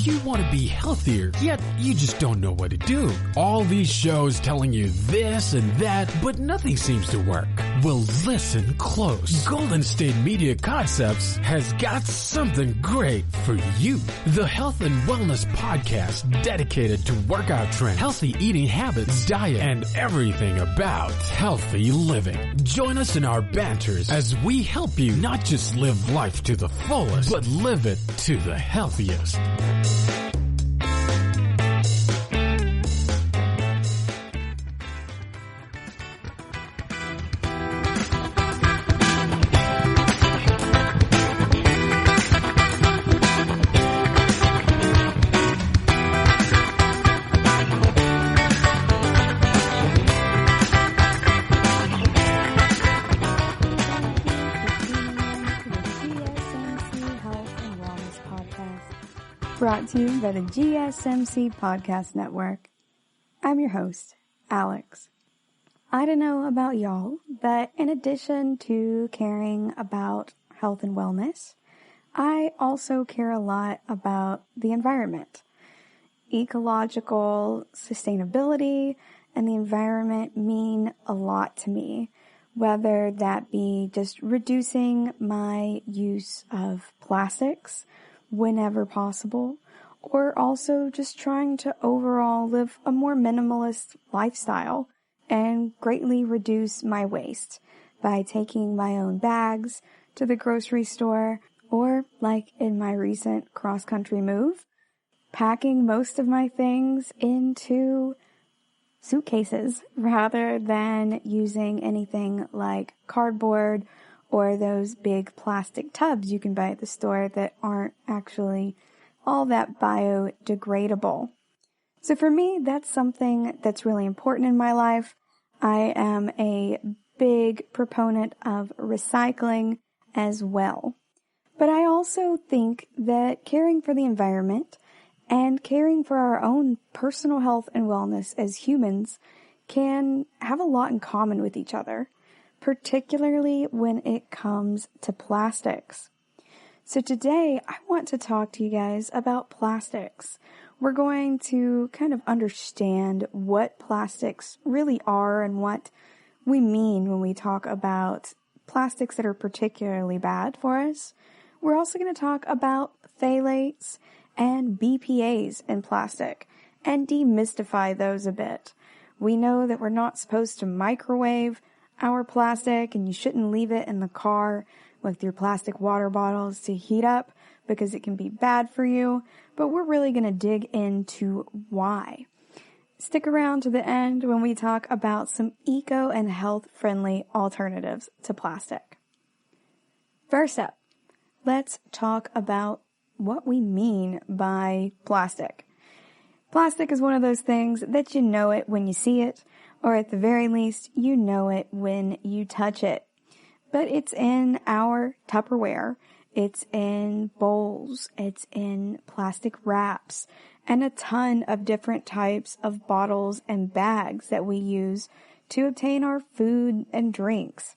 you want to be healthier, yet you just don't know what to do? All these shows telling you this and that, but nothing seems to work. Well, listen close. Golden State Media Concepts has got something great for you. The Health and Wellness Podcast dedicated to workout trends, healthy eating habits, diet, and everything about healthy living. Join us in our banters as we help you not just live life to the fullest, but live it to the healthiest. Brought to you by the GSMC Podcast Network. I'm your host, Alex. I don't know about y'all, but in addition to caring about health and wellness, I also care a lot about the environment. Ecological sustainability and the environment mean a lot to me, whether that be just reducing my use of plastics whenever possible, or also just trying to overall live a more minimalist lifestyle and greatly reduce my waste by taking my own bags to the grocery store, or like in my recent cross-country move, packing most of my things into suitcases rather than using anything like cardboard or those big plastic tubs you can buy at the store that aren't actually all that biodegradable. So for me, that's something that's really important in my life. I am a big proponent of recycling as well. But I also think that caring for the environment and caring for our own personal health and wellness as humans can have a lot in common with each other, particularly when it comes to plastics. So today I want to talk to you guys about plastics. We're going to kind of understand what plastics really are and what we mean when we talk about plastics that are particularly bad for us. We're also going to talk about phthalates and BPAs in plastic and demystify those a bit. We know that we're not supposed to microwave our plastic, and you shouldn't leave it in the car with your plastic water bottles to heat up because it can be bad for you, but we're really going to dig into why. Stick around to the end when we talk about some eco and health-friendly alternatives to plastic. First up, let's talk about what we mean by plastic. Plastic is one of those things that you know it when you see it, or at the very least, you know it when you touch it. But it's in our Tupperware, it's in bowls, it's in plastic wraps, and a ton of different types of bottles and bags that we use to obtain our food and drinks.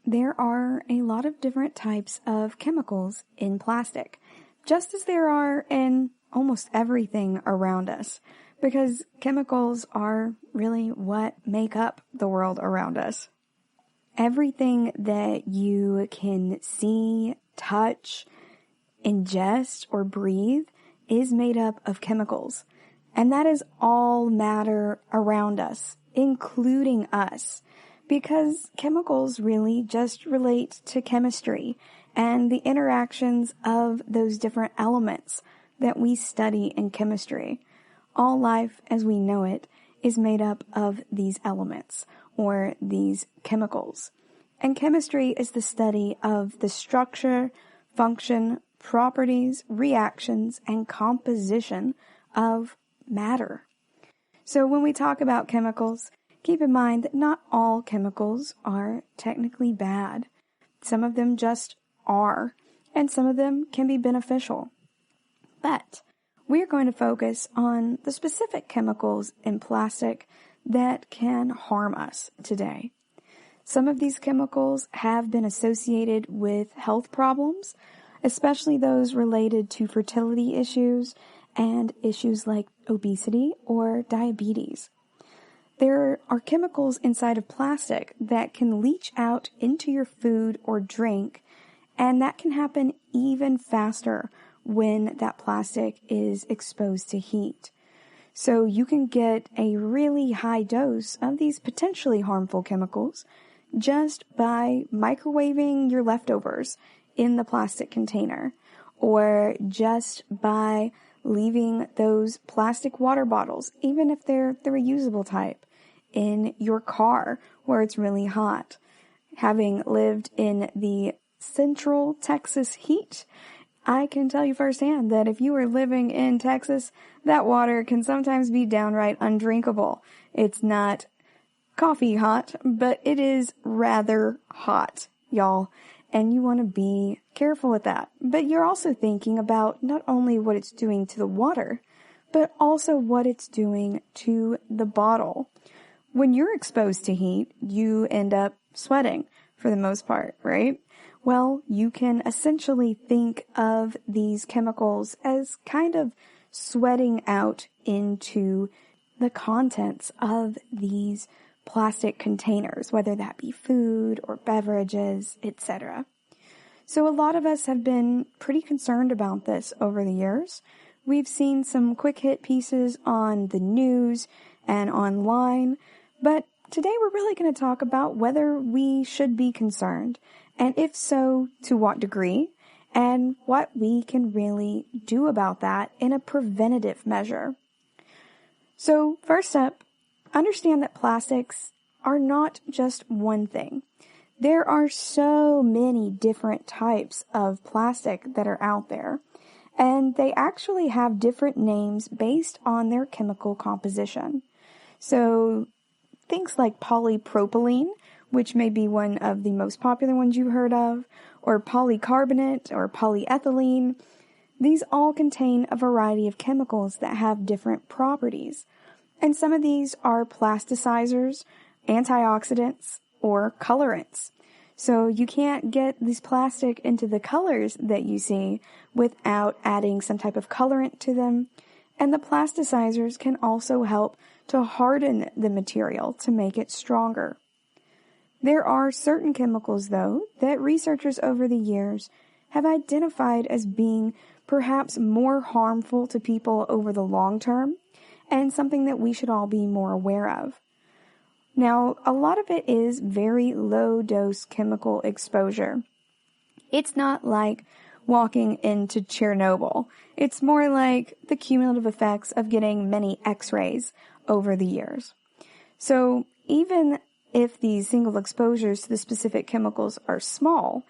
There are a lot of different types of chemicals in plastic, just as there are in almost everything around us, because chemicals are really what make up the world around us. Everything that you can see, touch, ingest, or breathe is made up of chemicals. And that is all matter around us, including us, because chemicals really just relate to chemistry and the interactions of those different elements that we study in chemistry. All life as we know it is made up of these elements or these chemicals. And chemistry is the study of the structure, function, properties, reactions, and composition of matter. So when we talk about chemicals, keep in mind that not all chemicals are technically bad. Some of them just are, and some of them can be beneficial. But we're going to focus on the specific chemicals in plastic that can harm us today. Some of these chemicals have been associated with health problems, especially those related to fertility issues and issues like obesity or diabetes. There are chemicals inside of plastic that can leach out into your food or drink, and that can happen even faster when that plastic is exposed to heat. So you can get a really high dose of these potentially harmful chemicals just by microwaving your leftovers in the plastic container, or just by leaving those plastic water bottles, even if they're the reusable type, in your car where it's really hot. Having lived in the central Texas heat, I can tell you firsthand that if you are living in Texas, that water can sometimes be downright undrinkable. It's not coffee hot, but it is rather hot, y'all. And you want to be careful with that. But you're also thinking about not only what it's doing to the water, but also what it's doing to the bottle. When you're exposed to heat, you end up sweating for the most part, right? Well, you can essentially think of these chemicals as kind of sweating out into the contents of these plastic containers, whether that be food or beverages, etc. So a lot of us have been pretty concerned about this over the years. We've seen some quick hit pieces on the news and online, but today we're really going to talk about whether we should be concerned, and if so, to what degree, and what we can really do about that in a preventative measure. So first up, understand that plastics are not just one thing. There are so many different types of plastic that are out there, and they actually have different names based on their chemical composition. So things like polypropylene, which may be one of the most popular ones you've heard of, or polycarbonate or polyethylene, these all contain a variety of chemicals that have different properties. And some of these are plasticizers, antioxidants, or colorants. So you can't get this plastic into the colors that you see without adding some type of colorant to them. And the plasticizers can also help to harden the material to make it stronger. There are certain chemicals, though, that researchers over the years have identified as being perhaps more harmful to people over the long term, and something that we should all be more aware of. Now, a lot of it is very low-dose chemical exposure. It's not like walking into Chernobyl. It's more like the cumulative effects of getting many X-rays over the years. So even if these single exposures to the specific chemicals are small,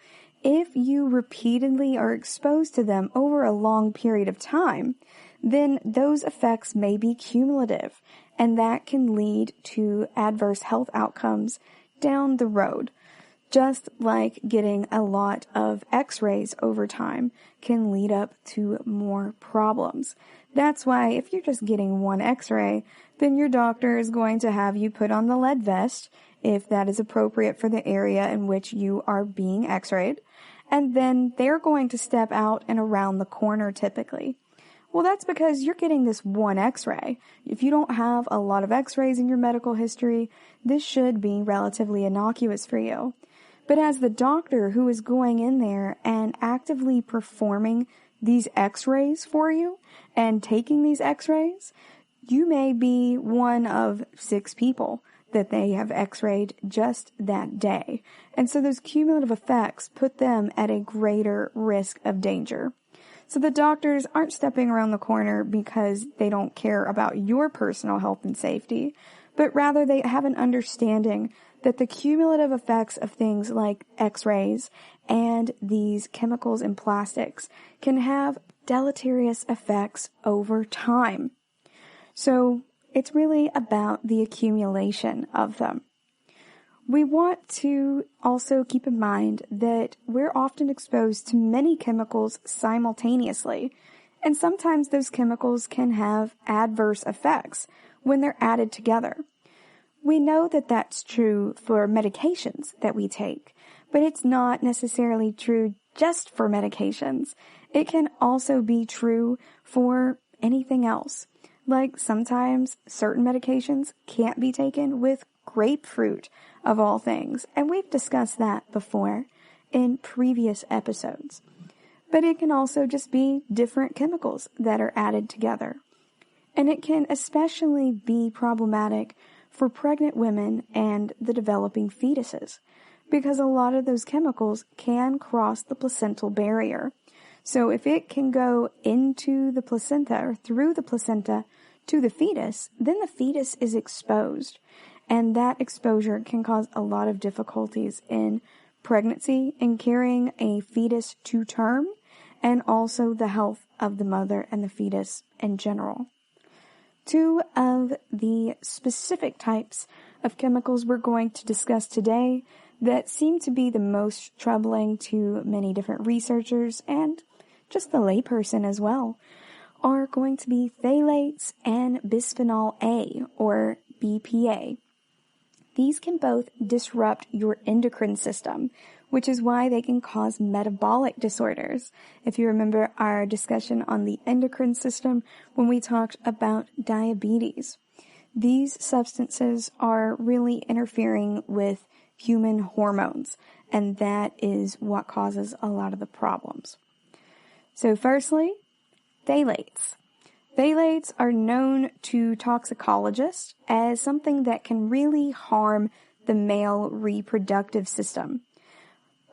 if you repeatedly are exposed to them over a long period of time, then those effects may be cumulative, and that can lead to adverse health outcomes down the road. Just like getting a lot of X-rays over time can lead up to more problems. That's why if you're just getting one X-ray, then your doctor is going to have you put on the lead vest, if that is appropriate for the area in which you are being X-rayed, and then they're going to step out and around the corner typically. Well, that's because you're getting this one X-ray. If you don't have a lot of X-rays in your medical history, this should be relatively innocuous for you. But as the doctor who is going in there and actively performing these X-rays for you and taking these X-rays, you may be one of 6 people that they have X-rayed just that day. And so those cumulative effects put them at a greater risk of danger. So the doctors aren't stepping around the corner because they don't care about your personal health and safety, but rather they have an understanding that the cumulative effects of things like X-rays and these chemicals in plastics can have deleterious effects over time. So it's really about the accumulation of them. We want to also keep in mind that we're often exposed to many chemicals simultaneously, and sometimes those chemicals can have adverse effects when they're added together. We know that that's true for medications that we take, but it's not necessarily true just for medications. It can also be true for anything else. Like sometimes certain medications can't be taken with grapefruit of all things, and we've discussed that before in previous episodes. But it can also just be different chemicals that are added together. And it can especially be problematic for pregnant women and the developing fetuses, because a lot of those chemicals can cross the placental barrier. So if it can go into the placenta or through the placenta to the fetus, then the fetus is exposed. And that exposure can cause a lot of difficulties in pregnancy and carrying a fetus to term, and also the health of the mother and the fetus in general. Two of the specific types of chemicals we're going to discuss today that seem to be the most troubling to many different researchers and just the layperson as well are going to be phthalates and bisphenol A, or BPA. These can both disrupt your endocrine system, which is why they can cause metabolic disorders. If you remember our discussion on the endocrine system when we talked about diabetes, these substances are really interfering with human hormones, and that is what causes a lot of the problems. So firstly, phthalates. Phthalates are known to toxicologists as something that can really harm the male reproductive system.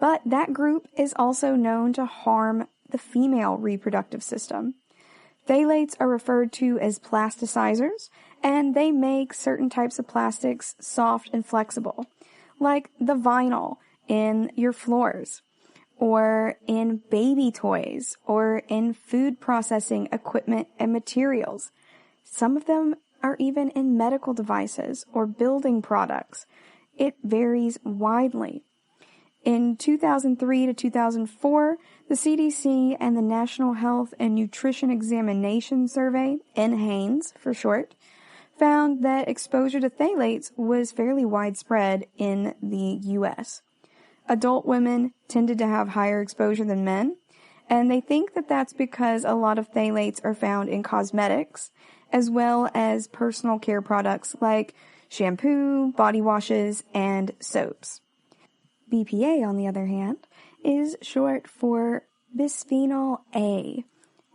But that group is also known to harm the female reproductive system. Phthalates are referred to as plasticizers, and they make certain types of plastics soft and flexible, like the vinyl in your floors, or in baby toys, or in food processing equipment and materials. Some of them are even in medical devices or building products. It varies widely. In 2003 to 2004, the CDC and the National Health and Nutrition Examination Survey, NHANES for short, found that exposure to phthalates was fairly widespread in the U.S. Adult women tended to have higher exposure than men, and they think that that's because a lot of phthalates are found in cosmetics, as well as personal care products like shampoo, body washes, and soaps. BPA, on the other hand, is short for bisphenol A,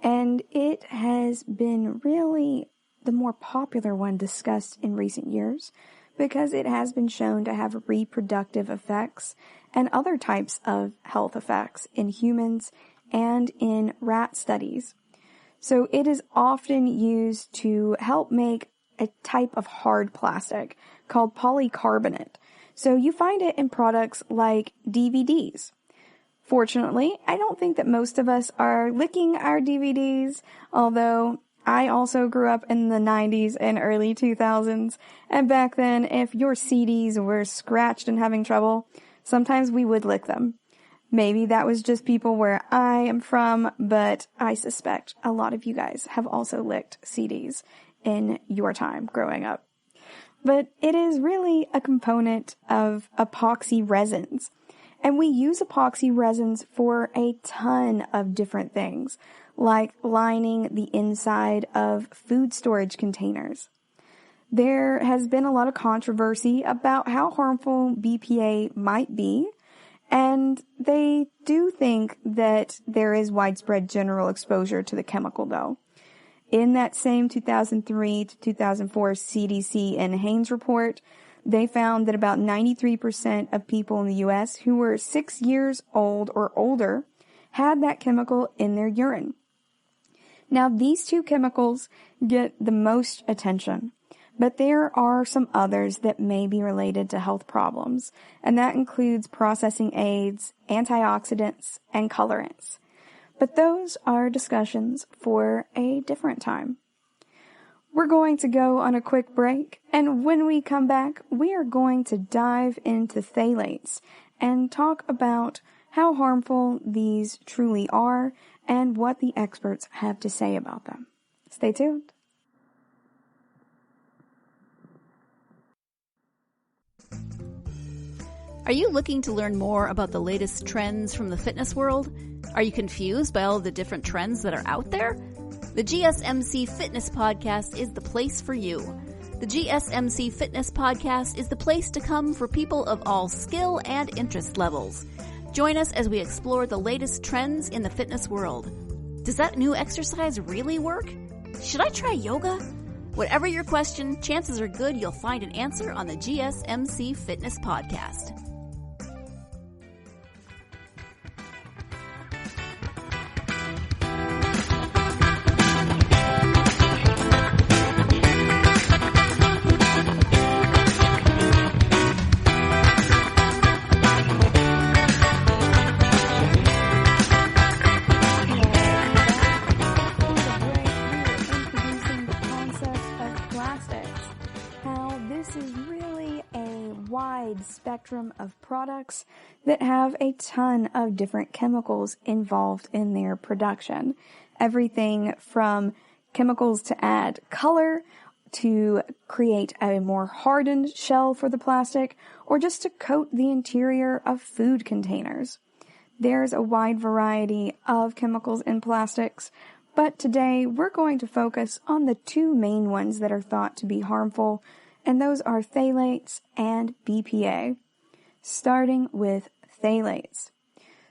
and it has been really the more popular one discussed in recent years because it has been shown to have reproductive effects and other types of health effects in humans and in rat studies. So it is often used to help make a type of hard plastic called polycarbonate. So you find it in products like DVDs. Fortunately, I don't think that most of us are licking our DVDs, although I also grew up in the 90s and early 2000s, and back then, if your CDs were scratched and having trouble, sometimes we would lick them. Maybe that was just people where I am from, but I suspect a lot of you guys have also licked CDs in your time growing up. But it is really a component of epoxy resins. And we use epoxy resins for a ton of different things, like lining the inside of food storage containers. There has been a lot of controversy about how harmful BPA might be, and they do think that there is widespread general exposure to the chemical, though. In that same 2003 to 2004 CDC and NHANES report, they found that about 93% of people in the U.S. who were 6 years old or older had that chemical in their urine. Now, these two chemicals get the most attention, but there are some others that may be related to health problems, and that includes processing aids, antioxidants, and colorants. But those are discussions for a different time. We're going to go on a quick break, and when we come back, we are going to dive into phthalates and talk about how harmful these truly are and what the experts have to say about them. Stay tuned. Are you looking to learn more about the latest trends from the fitness world? Are you confused by all the different trends that are out there? The GSMC Fitness Podcast is the place for you. The GSMC Fitness Podcast is the place to come for people of all skill and interest levels. Join us as we explore the latest trends in the fitness world. Does that new exercise really work? Should I try yoga? Whatever your question, chances are good you'll find an answer on the GSMC Fitness Podcast. Spectrum of products that have a ton of different chemicals involved in their production. Everything from chemicals to add color, to create a more hardened shell for the plastic, or just to coat the interior of food containers. There's a wide variety of chemicals in plastics, but today we're going to focus on the two main ones that are thought to be harmful, and those are phthalates and BPA. Starting with phthalates.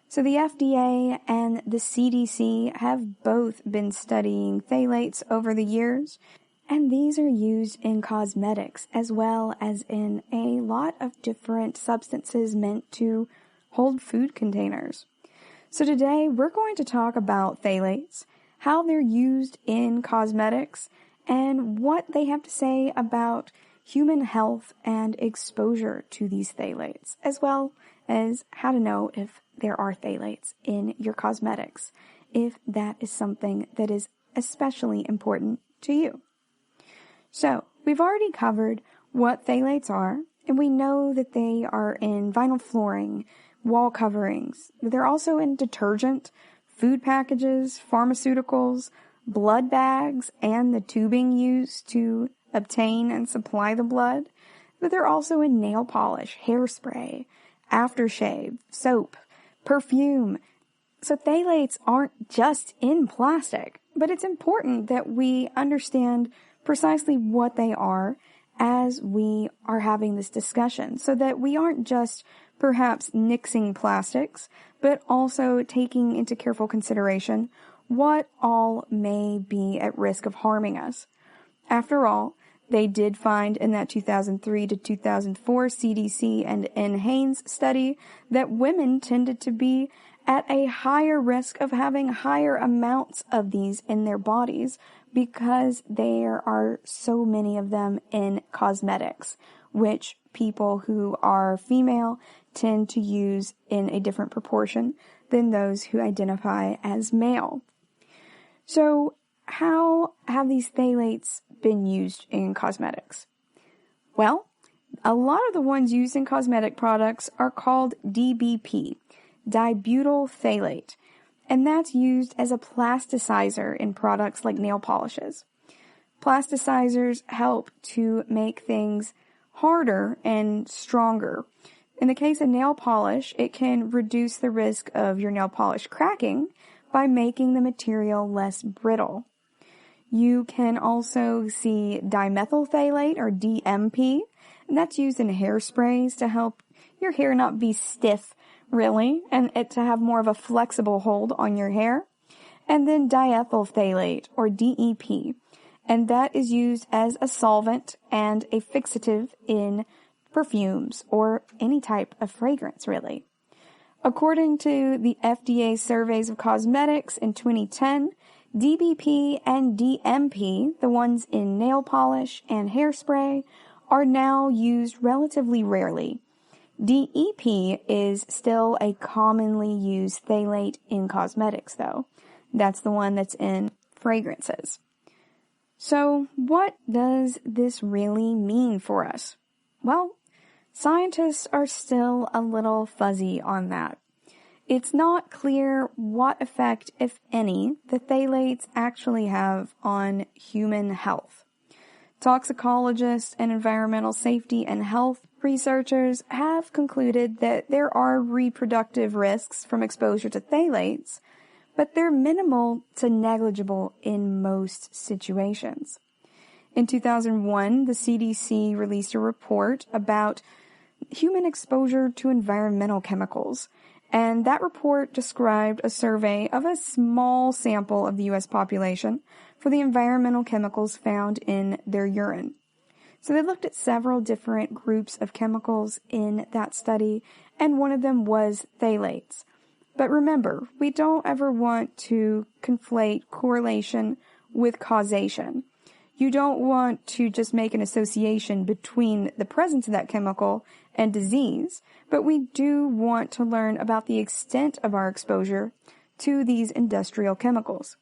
So the FDA and the CDC have both been studying phthalates over the years, and these are used in cosmetics as well as in a lot of different substances meant to hold food containers. So today we're going to talk about phthalates, how they're used in cosmetics, and what they have to say about human health and exposure to these phthalates, as well as how to know if there are phthalates in your cosmetics, if that is something that is especially important to you. So, we've already covered what phthalates are, and we know that they are in vinyl flooring, wall coverings. They're also in detergent, food packages, pharmaceuticals, blood bags, and the tubing used to obtain and supply the blood, but they're also in nail polish, hairspray, aftershave, soap, perfume. So phthalates aren't just in plastic, but it's important that we understand precisely what they are as we are having this discussion, so that we aren't just perhaps nixing plastics, but also taking into careful consideration what all may be at risk of harming us. After all, they did find in that 2003 to 2004 CDC and N. Haynes study that women tended to be at a higher risk of having higher amounts of these in their bodies because there are so many of them in cosmetics, which people who are female tend to use in a different proportion than those who identify as male. So, how have these phthalates been used in cosmetics? Well, a lot of the ones used in cosmetic products are called DBP, dibutyl phthalate, and that's used as a plasticizer in products like nail polishes. Plasticizers help to make things harder and stronger. In the case of nail polish, it can reduce the risk of your nail polish cracking by making the material less brittle. You can also see dimethyl phthalate, or DMP, and that's used in hairsprays to help your hair not be stiff, really, and it to have more of a flexible hold on your hair. And then diethyl phthalate, or DEP, and that is used as a solvent and a fixative in perfumes or any type of fragrance, really. According to the FDA surveys of cosmetics in 2010, DBP and DMP, the ones in nail polish and hairspray, are now used relatively rarely. DEP is still a commonly used phthalate in cosmetics, though. That's the one that's in fragrances. So, what does this really mean for us? Well, scientists are still a little fuzzy on that. It's not clear what effect, if any, the phthalates actually have on human health. Toxicologists and environmental safety and health researchers have concluded that there are reproductive risks from exposure to phthalates, but they're minimal to negligible in most situations. In 2001, the CDC released a report about human exposure to environmental chemicals, and that report described a survey of a small sample of the U.S. population for the environmental chemicals found in their urine. So they looked at several different groups of chemicals in that study, and one of them was phthalates. But remember, we don't ever want to conflate correlation with causation. You don't want to just make an association between the presence of that chemical and disease, but we do want to learn about the extent of our exposure to these industrial chemicals.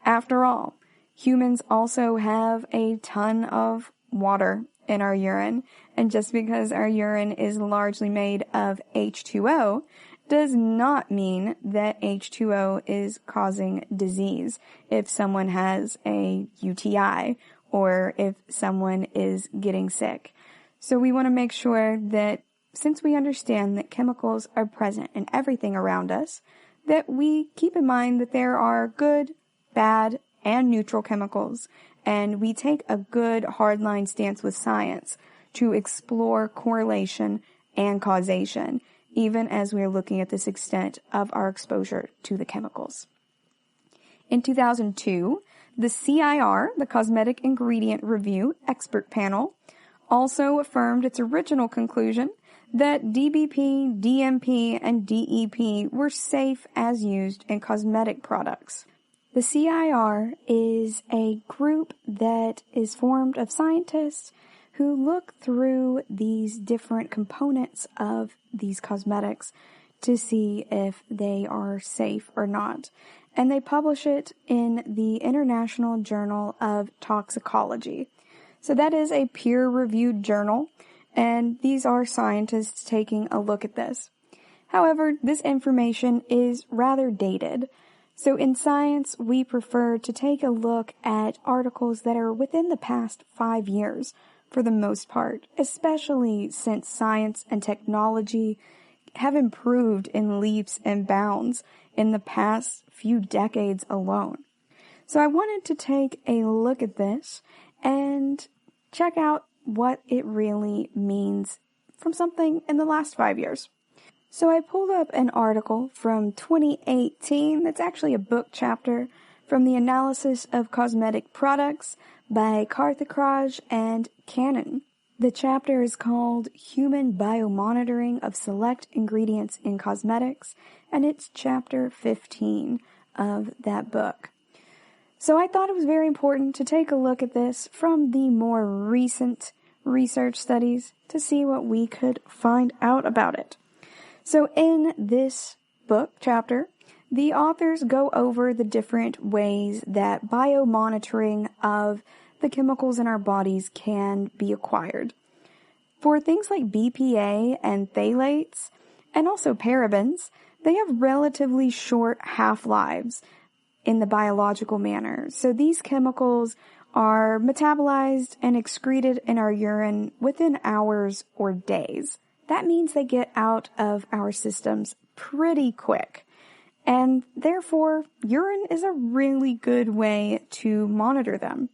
After all, humans also have a ton of water in our urine, and just because our urine is largely made of H2O does not mean that H2O is causing disease if someone has a UTI or if someone is getting sick. So we want to make sure that since we understand that chemicals are present in everything around us, that we keep in mind that there are good, bad, and neutral chemicals, and we take a good hardline stance with science to explore correlation and causation, even as we are looking at this extent of our exposure to the chemicals. In 2002, the CIR, the Cosmetic Ingredient Review Expert Panel, also affirmed its original conclusion that DBP, DMP, and DEP were safe as used in cosmetic products. The CIR is a group that is formed of scientists who look through these different components of these cosmetics to see if they are safe or not. And they publish it in the International Journal of Toxicology. So that is a peer-reviewed journal, and these are scientists taking a look at this. However, this information is rather dated. So in science, we prefer to take a look at articles that are within the past 5 years for the most part, especially since science and technology have improved in leaps and bounds in the past few decades alone. So I wanted to take a look at this and check out what it really means from something in the last 5 years. So I pulled up an article from 2018 that's actually a book chapter from the Analysis of Cosmetic Products by Karthikraj and Cannon. The chapter is called Human Biomonitoring of Select Ingredients in Cosmetics, and it's chapter 15 of that book. So I thought it was very important to take a look at this from the more recent research studies to see what we could find out about it. So in this book chapter, the authors go over the different ways that biomonitoring of the chemicals in our bodies can be acquired. For things like BPA and phthalates, and also parabens, they have relatively short half-lives in the biological manner. So these chemicals are metabolized and excreted in our urine within hours or days. That means they get out of our systems pretty quick. And therefore, urine is a really good way to monitor them.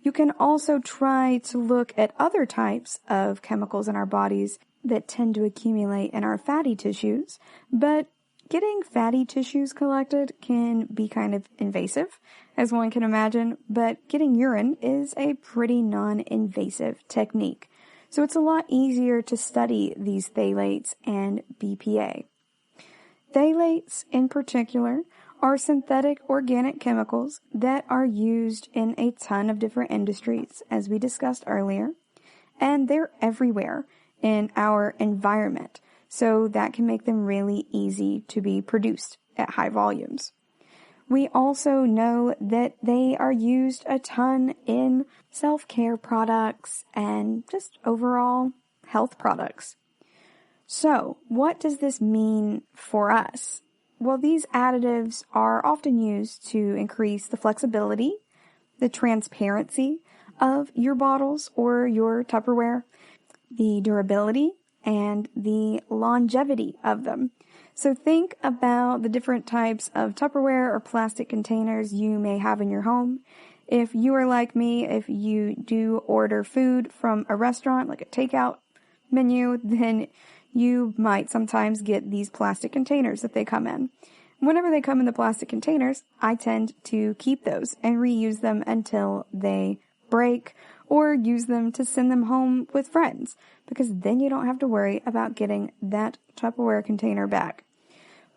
You can also try to look at other types of chemicals in our bodies that tend to accumulate in our fatty tissues, but getting fatty tissues collected can be kind of invasive, as one can imagine, but getting urine is a pretty non-invasive technique. So it's a lot easier to study these phthalates and BPA. Phthalates, in particular, are synthetic organic chemicals that are used in a ton of different industries, as we discussed earlier, and they're everywhere in our environment, so that can make them really easy to be produced at high volumes. We also know that they are used a ton in self-care products and just overall health products. So, what does this mean for us? Well, these additives are often used to increase the flexibility, the transparency of your bottles or your Tupperware, the durability, and the longevity of them. So think about the different types of Tupperware or plastic containers you may have in your home. If you are like me, if you do order food from a restaurant, like a takeout menu, then you might sometimes get these plastic containers that they come in. Whenever they come in the plastic containers, I tend to keep those and reuse them until they break, or use them to send them home with friends, because then you don't have to worry about getting that Tupperware container back.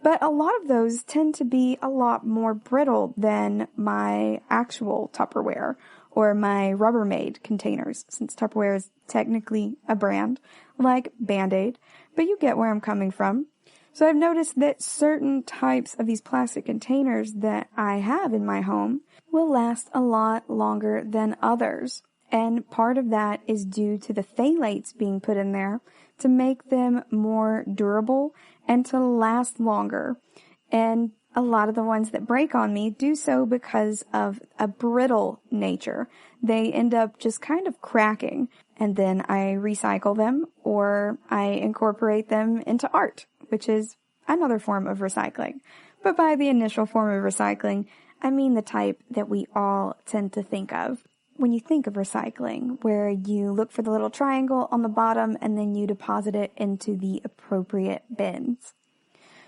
But a lot of those tend to be a lot more brittle than my actual Tupperware or my Rubbermaid containers, since Tupperware is technically a brand, like Band-Aid, but you get where I'm coming from. So I've noticed that certain types of these plastic containers that I have in my home will last a lot longer than others. And part of that is due to the phthalates being put in there to make them more durable and to last longer. And a lot of the ones that break on me do so because of a brittle nature. They end up just kind of cracking, and then I recycle them or I incorporate them into art, which is another form of recycling. But by the initial form of recycling, I mean the type that we all tend to think of when you think of recycling, where you look for the little triangle on the bottom and then you deposit it into the appropriate bins.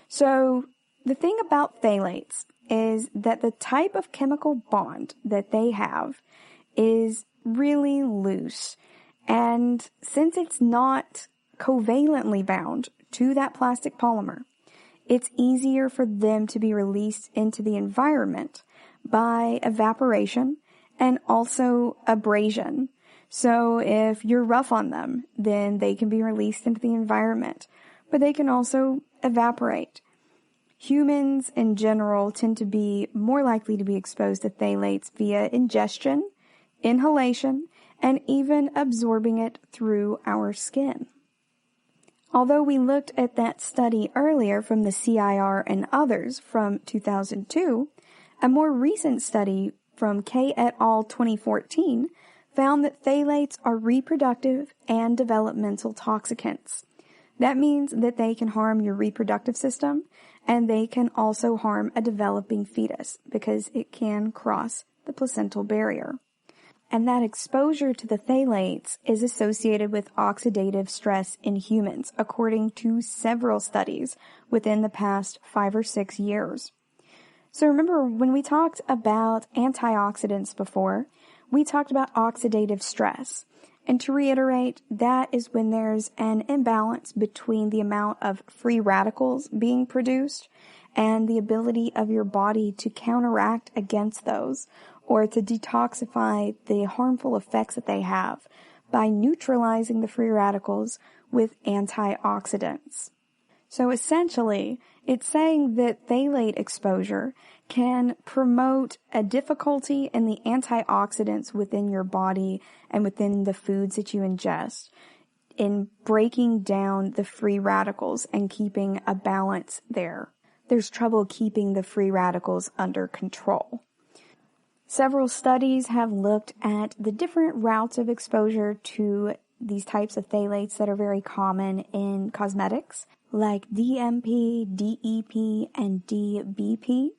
So the thing about phthalates is that the type of chemical bond that they have is really loose. And since it's not covalently bound to that plastic polymer, it's easier for them to be released into the environment by evaporation and also abrasion. So if you're rough on them, then they can be released into the environment, but they can also evaporate. Humans in general tend to be more likely to be exposed to phthalates via ingestion, inhalation, and even absorbing it through our skin. Although we looked at that study earlier from the CIR and others from 2002, a more recent study from K et al. 2014 found that phthalates are reproductive and developmental toxicants. That means that they can harm your reproductive system, and they can also harm a developing fetus because it can cross the placental barrier. And that exposure to the phthalates is associated with oxidative stress in humans, according to several studies within the past 5 or 6 years. So remember, when we talked about antioxidants before, we talked about oxidative stress. And to reiterate, that is when there's an imbalance between the amount of free radicals being produced and the ability of your body to counteract against those, or to detoxify the harmful effects that they have by neutralizing the free radicals with antioxidants. So essentially, it's saying that phthalate exposure can promote a difficulty in the antioxidants within your body and within the foods that you ingest in breaking down the free radicals and keeping a balance there. There's trouble keeping the free radicals under control. Several studies have looked at the different routes of exposure to these types of phthalates that are very common in cosmetics, like DMP, DEP, and DBP.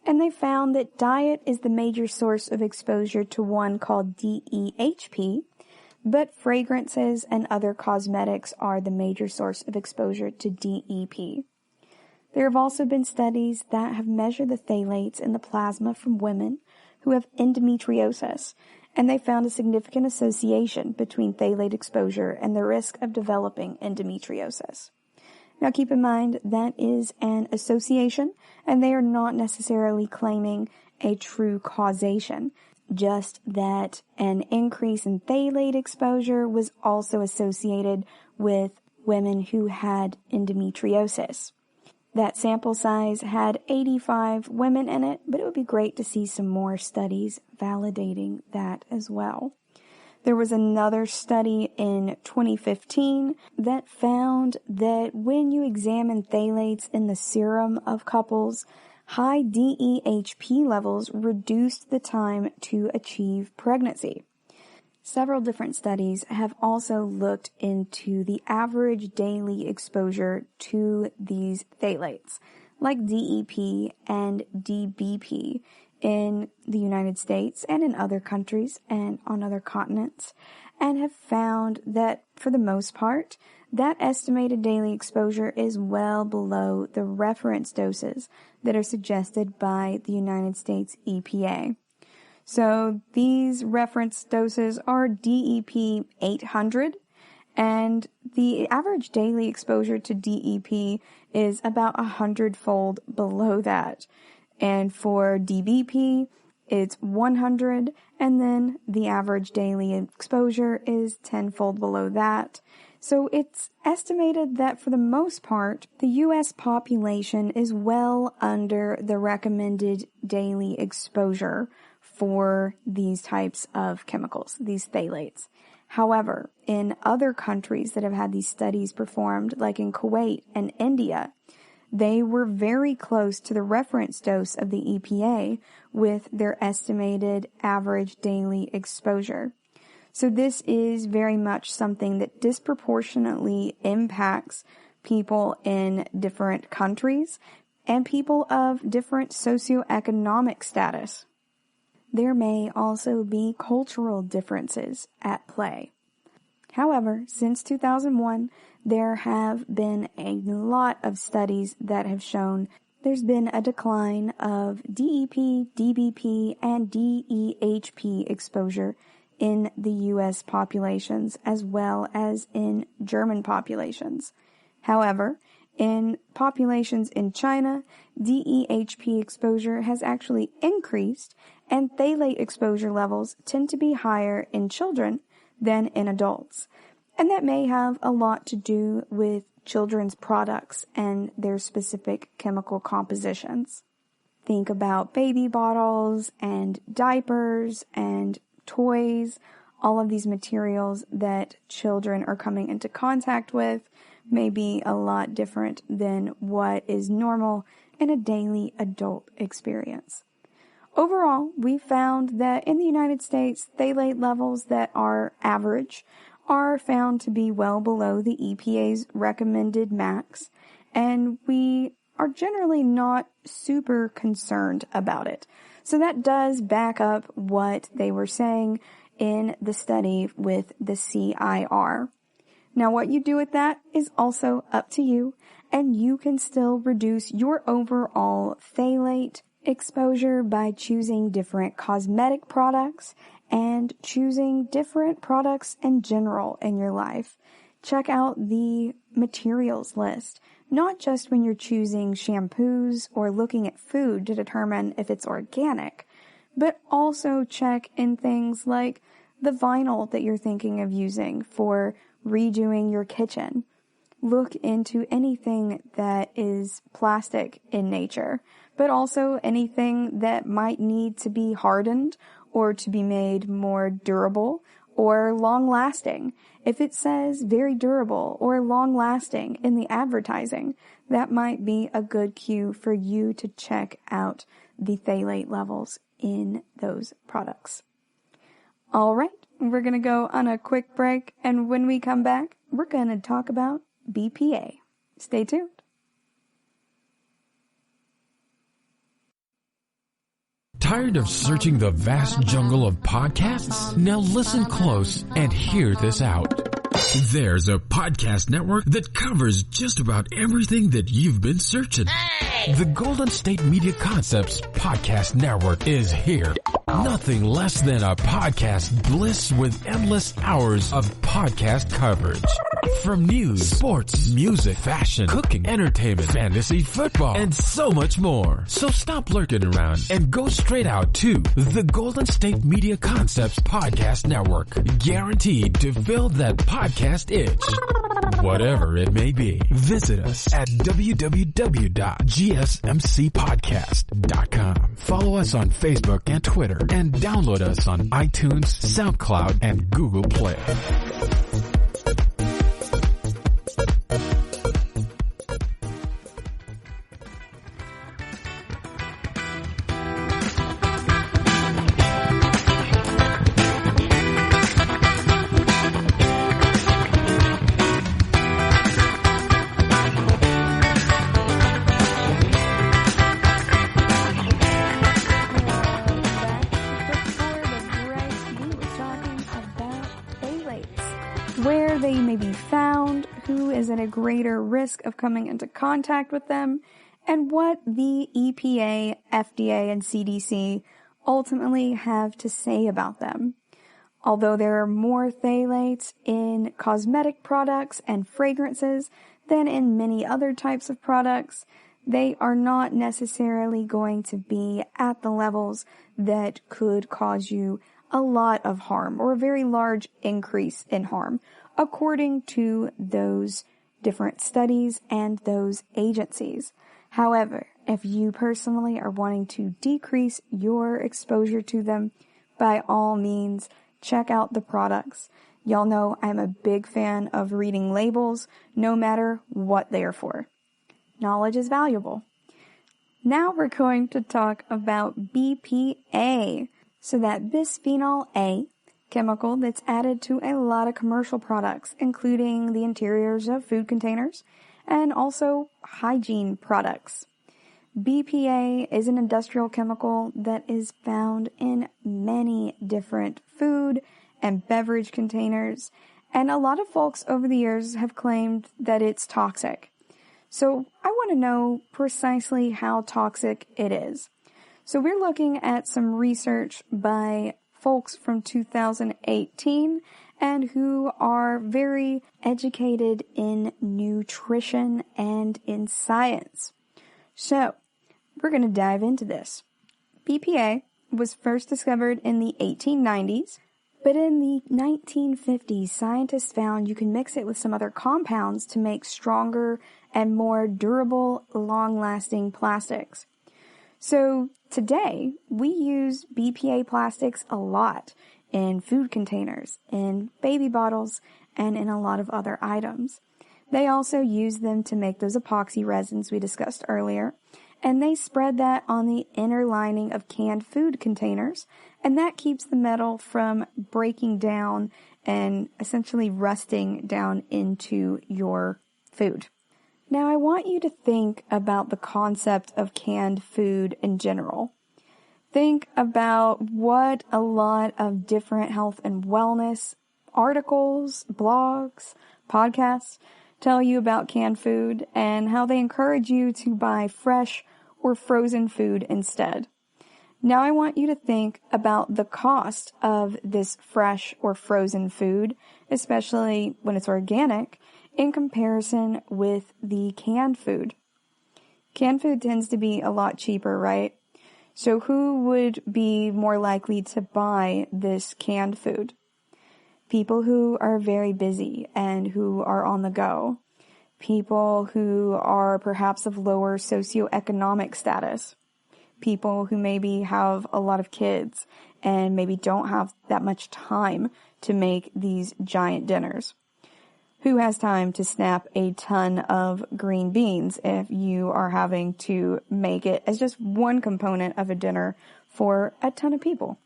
And they found that diet is the major source of exposure to one called DEHP, but fragrances and other cosmetics are the major source of exposure to DEP. There have also been studies that have measured the phthalates in the plasma from women who have endometriosis, and they found a significant association between phthalate exposure and the risk of developing endometriosis. Now keep in mind that is an association, and they are not necessarily claiming a true causation, just that an increase in phthalate exposure was also associated with women who had endometriosis. That sample size had 85 women in it, but it would be great to see some more studies validating that as well. There was another study in 2015 that found that when you examine phthalates in the serum of couples, high DEHP levels reduced the time to achieve pregnancy. Several different studies have also looked into the average daily exposure to these phthalates, like DEP and DBP, in the United States and in other countries and on other continents, and have found that, for the most part, that estimated daily exposure is well below the reference doses that are suggested by the United States EPA. So these reference doses are DEP 800, and the average daily exposure to DEP is about 100-fold below that. And for DBP, it's 100, and then the average daily exposure is 10-fold below that. So it's estimated that for the most part, the U.S. population is well under the recommended daily exposure for these types of chemicals, these phthalates. However, in other countries that have had these studies performed, like in Kuwait and India, they were very close to the reference dose of the EPA with their estimated average daily exposure. So this is very much something that disproportionately impacts people in different countries and people of different socioeconomic status. There may also be cultural differences at play. However, since 2001, there have been a lot of studies that have shown there's been a decline of DEP, DBP, and DEHP exposure in the U.S. populations as well as in German populations. However, in populations in China, DEHP exposure has actually increased, and phthalate exposure levels tend to be higher in children than in adults. And that may have a lot to do with children's products and their specific chemical compositions. Think about baby bottles and diapers and toys. All of these materials that children are coming into contact with may be a lot different than what is normal in a daily adult experience. Overall, we found that in the United States, phthalate levels that are average are found to be well below the EPA's recommended max, and we are generally not super concerned about it. So that does back up what they were saying in the study with the CIR. Now, what you do with that is also up to you, and you can still reduce your overall phthalate exposure by choosing different cosmetic products and choosing different products in general in your life. Check out the materials list, not just when you're choosing shampoos or looking at food to determine if it's organic, but also check in things like the vinyl that you're thinking of using for redoing your kitchen. Look into anything that is plastic in nature, but also anything that might need to be hardened or to be made more durable or long-lasting. If it says very durable or long-lasting in the advertising, that might be a good cue for you to check out the phthalate levels in those products. All right, we're going to go on a quick break, and when we come back, we're going to talk about BPA. Stay tuned. Tired of searching the vast jungle of podcasts? Now listen close and hear this out. There's a podcast network that covers just about everything that you've been searching. Hey! The Golden State Media Concepts Podcast Network is here. Nothing less than a podcast bliss with endless hours of podcast coverage. From news, sports, music, fashion, cooking, entertainment, fantasy, football, and so much more. So stop lurking around and go straight out to the Golden State Media Concepts Podcast Network. Guaranteed to fill that podcast itch. Whatever it may be. Visit us at www.gsmcpodcast.com. Follow us on Facebook and Twitter, and download us on iTunes, SoundCloud, and Google Play. where they may be found, who is at a greater risk of coming into contact with them, and what the EPA, FDA, and CDC ultimately have to say about them. Although there are more phthalates in cosmetic products and fragrances than in many other types of products, they are not necessarily going to be at the levels that could cause you a lot of harm or a very large increase in harm, according to those different studies and those agencies. However, if you personally are wanting to decrease your exposure to them, by all means, check out the products. Y'all know I'm a big fan of reading labels, no matter what they are for. Knowledge is valuable. Now we're going to talk about BPA. So that bisphenol A, chemical that's added to a lot of commercial products, including the interiors of food containers and also hygiene products. BPA is an industrial chemical that is found in many different food and beverage containers, and a lot of folks over the years have claimed that it's toxic. So I want to know precisely how toxic it is. So we're looking at some research by folks from 2018 and who are very educated in nutrition and in science. So we're going to dive into this. BPA was first discovered in the 1890s, but in the 1950s, scientists found you can mix it with some other compounds to make stronger and more durable, long-lasting plastics. So today, we use BPA plastics a lot in food containers, in baby bottles, and in a lot of other items. They also use them to make those epoxy resins we discussed earlier, and they spread that on the inner lining of canned food containers, and that keeps the metal from breaking down and essentially rusting down into your food. Now, I want you to think about the concept of canned food in general. Think about what a lot of different health and wellness articles, blogs, podcasts tell you about canned food and how they encourage you to buy fresh or frozen food instead. Now, I want you to think about the cost of this fresh or frozen food, especially when it's organic, in comparison with the canned food. Canned food tends to be a lot cheaper, right? So who would be more likely to buy this canned food? People who are very busy and who are on the go. People who are perhaps of lower socioeconomic status. People who maybe have a lot of kids and maybe don't have that much time to make these giant dinners. Who has time to snap a ton of green beans if you are having to make it as just one component of a dinner for a ton of people?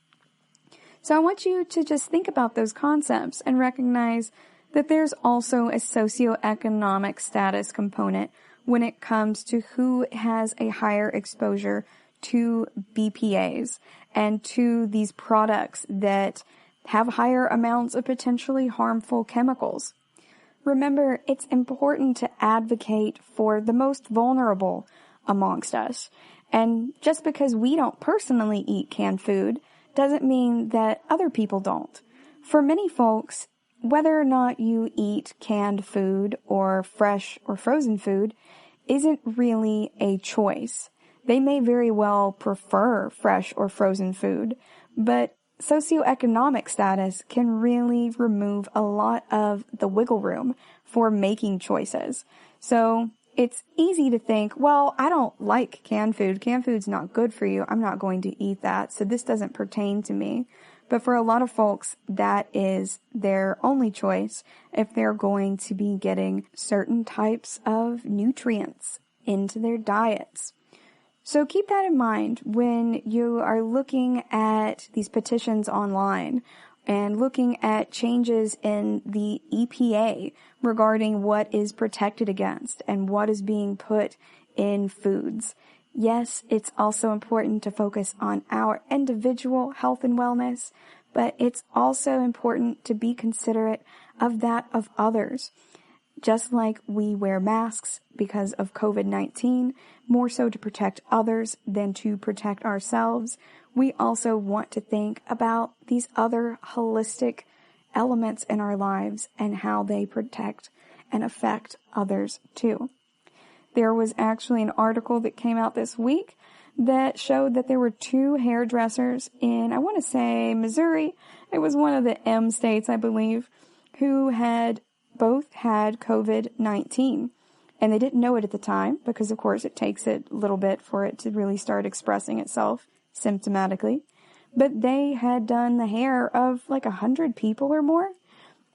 So I want you to just think about those concepts and recognize that there's also a socioeconomic status component when it comes to who has a higher exposure to BPAs and to these products that have higher amounts of potentially harmful chemicals. Remember, it's important to advocate for the most vulnerable amongst us. And just because we don't personally eat canned food doesn't mean that other people don't. For many folks, whether or not you eat canned food or fresh or frozen food isn't really a choice. They may very well prefer fresh or frozen food, but socioeconomic status can really remove a lot of the wiggle room for making choices. So it's easy to think, well, I don't like canned food. Canned food's not good for you. I'm not going to eat that, so this doesn't pertain to me. But for a lot of folks, that is their only choice if they're going to be getting certain types of nutrients into their diets. So keep that in mind when you are looking at these petitions online and looking at changes in the EPA regarding what is protected against and what is being put in foods. Yes, it's also important to focus on our individual health and wellness, but it's also important to be considerate of that of others. Just like we wear masks because of COVID-19, more so to protect others than to protect ourselves, we also want to think about these other holistic elements in our lives and how they protect and affect others too. There was actually an article that came out this week that showed that there were 2 hairdressers in, I want to say, Missouri. It was one of the M states, I believe, who had both had COVID-19. And they didn't know it at the time because, of course, it takes a little bit for it to really start expressing itself symptomatically. But they had done the hair of like 100 people or more,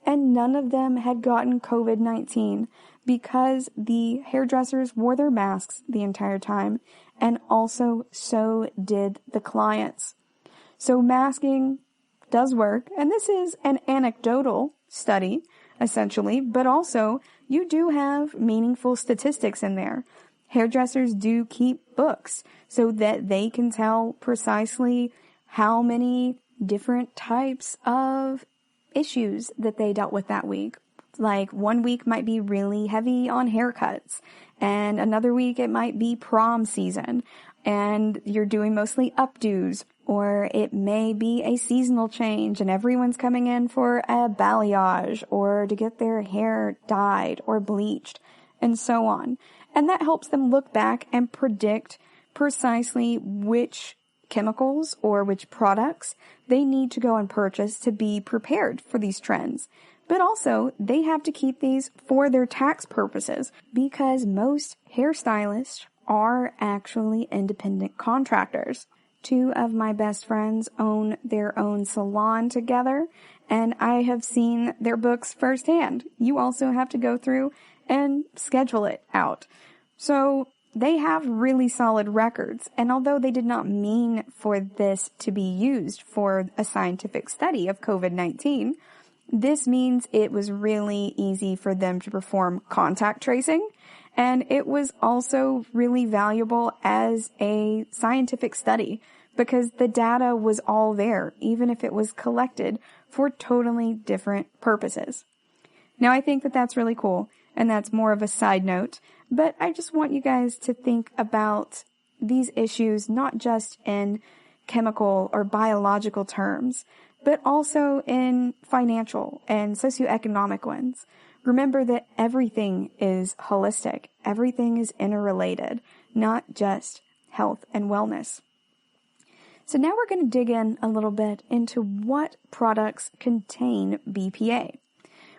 and none of them had gotten COVID-19 because the hairdressers wore their masks the entire time, and also so did the clients. So masking does work, and this is an anecdotal study, essentially, but also you do have meaningful statistics in there. Hairdressers do keep books so that they can tell precisely how many different types of issues that they dealt with that week. Like one week might be really heavy on haircuts, and another week it might be prom season, and you're doing mostly updos, or it may be a seasonal change and everyone's coming in for a balayage or to get their hair dyed or bleached, and so on. And that helps them look back and predict precisely which chemicals or which products they need to go and purchase to be prepared for these trends. But also, they have to keep these for their tax purposes because most hairstylists are actually independent contractors. 2 of my best friends own their own salon together, and I have seen their books firsthand. You also have to go through and schedule it out. So they have really solid records, and although they did not mean for this to be used for a scientific study of COVID-19, this means it was really easy for them to perform contact tracing, and it was also really valuable as a scientific study because the data was all there, even if it was collected for totally different purposes. Now, I think that that's really cool, and that's more of a side note, but I just want you guys to think about these issues not just in chemical or biological terms, but also in financial and socioeconomic ones. Remember that everything is holistic. Everything is interrelated, not just health and wellness. So now we're going to dig in a little bit into what products contain BPA.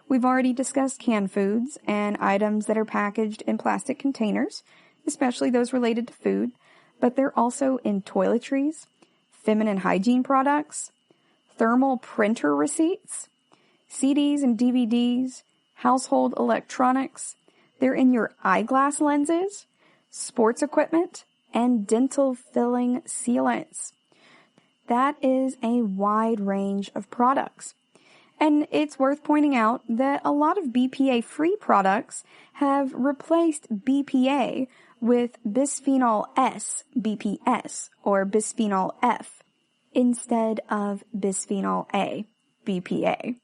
We've already discussed canned foods and items that are packaged in plastic containers, especially those related to food, but they're also in toiletries, feminine hygiene products, thermal printer receipts, CDs and DVDs, household electronics. They're in your eyeglass lenses, sports equipment, and dental filling sealants. That is a wide range of products. And it's worth pointing out that a lot of BPA-free products have replaced BPA with bisphenol S, BPS, or bisphenol F, instead of bisphenol A, BPA.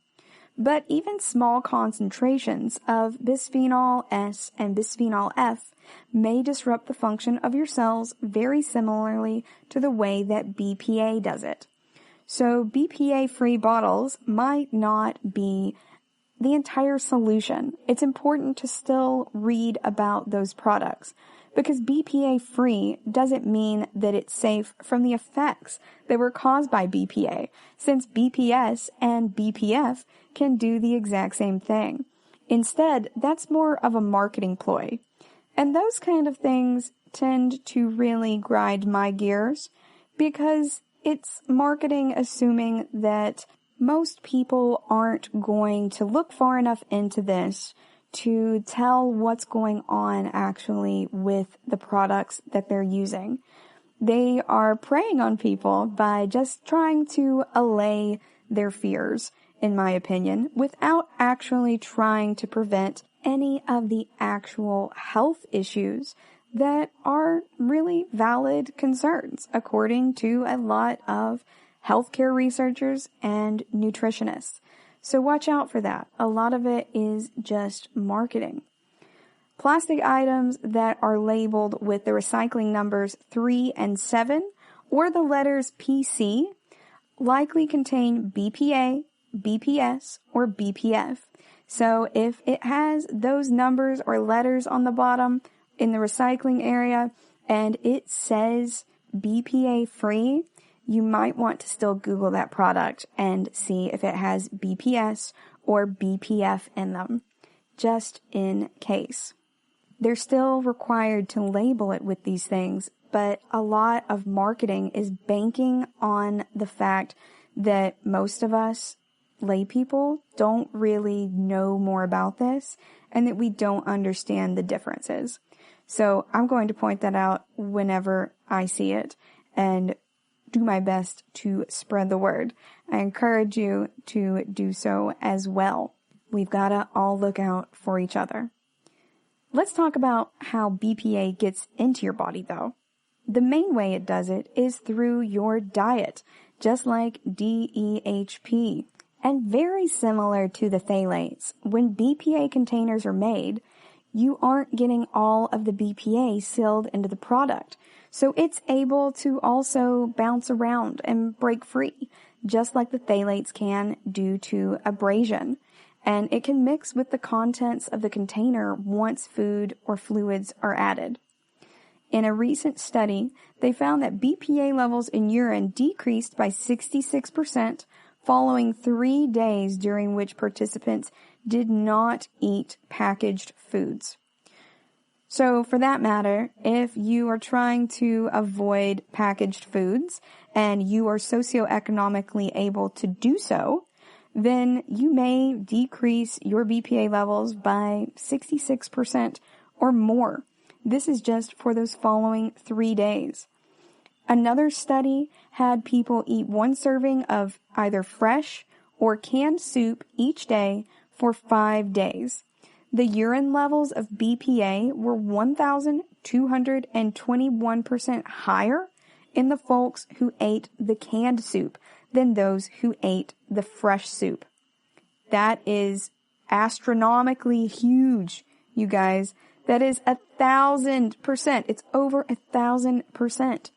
But even small concentrations of bisphenol S and bisphenol F may disrupt the function of your cells very similarly to the way that BPA does it. So BPA-free bottles might not be the entire solution. It's important to still read about those products because BPA-free doesn't mean that it's safe from the effects that were caused by BPA, since BPS and BPF can do the exact same thing. Instead, that's more of a marketing ploy. And those kind of things tend to really grind my gears because it's marketing assuming that most people aren't going to look far enough into this to tell what's going on actually with the products that they're using. They are preying on people by just trying to allay their fears, in my opinion, without actually trying to prevent any of the actual health issues that are really valid concerns, according to a lot of healthcare researchers, and nutritionists. So watch out for that. A lot of it is just marketing. Plastic items that are labeled with the recycling numbers 3 and 7 or the letters PC likely contain BPA, BPS, or BPF. So if it has those numbers or letters on the bottom in the recycling area and it says BPA free, you might want to still Google that product and see if it has BPS or BPF in them, just in case. They're still required to label it with these things, but a lot of marketing is banking on the fact that most of us lay people don't really know more about this and that we don't understand the differences. So I'm going to point that out whenever I see it and do my best to spread the word. I encourage you to do so as well. We've got to all look out for each other. Let's talk about how BPA gets into your body, though. The main way it does it is through your diet, just like DEHP. And very similar to the phthalates, when BPA containers are made, you aren't getting all of the BPA sealed into the product. So it's able to also bounce around and break free, just like the phthalates can due to abrasion. And it can mix with the contents of the container once food or fluids are added. In a recent study, they found that BPA levels in urine decreased by 66% following 3 days during which participants did not eat packaged foods. So for that matter, if you are trying to avoid packaged foods and you are socioeconomically able to do so, then you may decrease your BPA levels by 66% or more. This is just for those following 3 days. Another study had people eat 1 serving of either fresh or canned soup each day for 5 days. The urine levels of BPA were 1,221% higher in the folks who ate the canned soup than those who ate the fresh soup. That is astronomically huge, you guys. That is 1,000%. It's over 1,000%.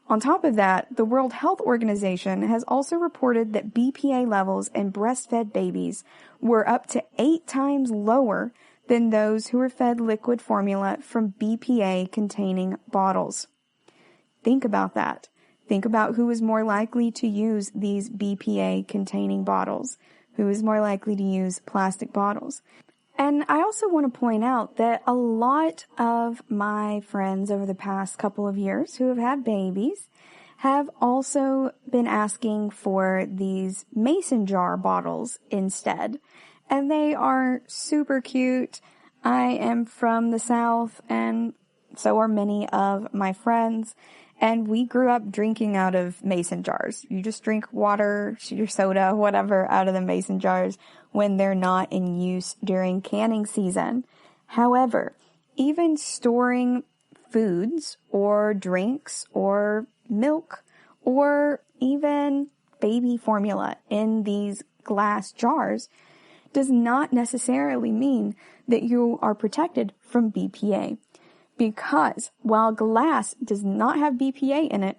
On top of that, the World Health Organization has also reported that BPA levels in breastfed babies were up to 8 times lower than those who were fed liquid formula from BPA-containing bottles. Think about that. Think about who is more likely to use these BPA-containing bottles, who is more likely to use plastic bottles. And I also want to point out that a lot of my friends over the past couple of years who have had babies have also been asking for these mason jar bottles instead. And they are super cute. I am from the South, and so are many of my friends. And we grew up drinking out of mason jars. You just drink water, your soda, whatever, out of the mason jars when they're not in use during canning season. However, even storing foods or drinks or milk or even baby formula in these glass jars does not necessarily mean that you are protected from BPA. Because while glass does not have BPA in it,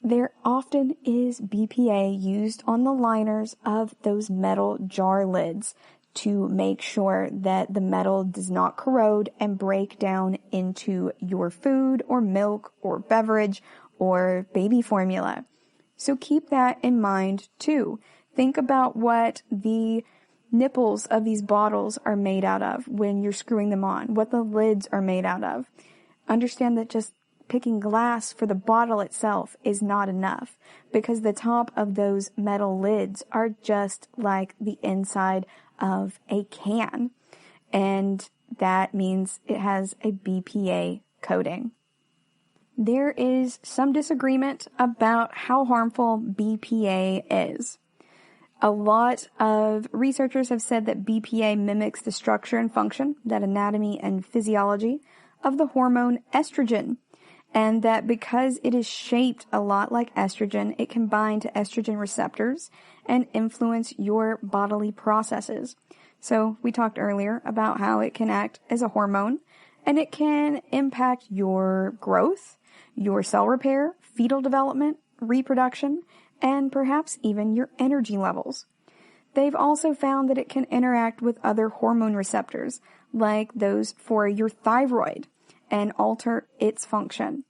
there often is BPA used on the liners of those metal jar lids to make sure that the metal does not corrode and break down into your food or milk or beverage or baby formula. So keep that in mind too. Think about what the nipples of these bottles are made out of when you're screwing them on, what the lids are made out of. Understand that just picking glass for the bottle itself is not enough, because the top of those metal lids are just like the inside of a can, and that means it has a BPA coating. There is some disagreement about how harmful BPA is. A lot of researchers have said that BPA mimics the structure and function, that anatomy and physiology, of the hormone estrogen, and that because it is shaped a lot like estrogen, it can bind to estrogen receptors and influence your bodily processes. So we talked earlier about how it can act as a hormone, and it can impact your growth, your cell repair, fetal development, reproduction, and perhaps even your energy levels. They've also found that it can interact with other hormone receptors, like those for your thyroid, and alter its function.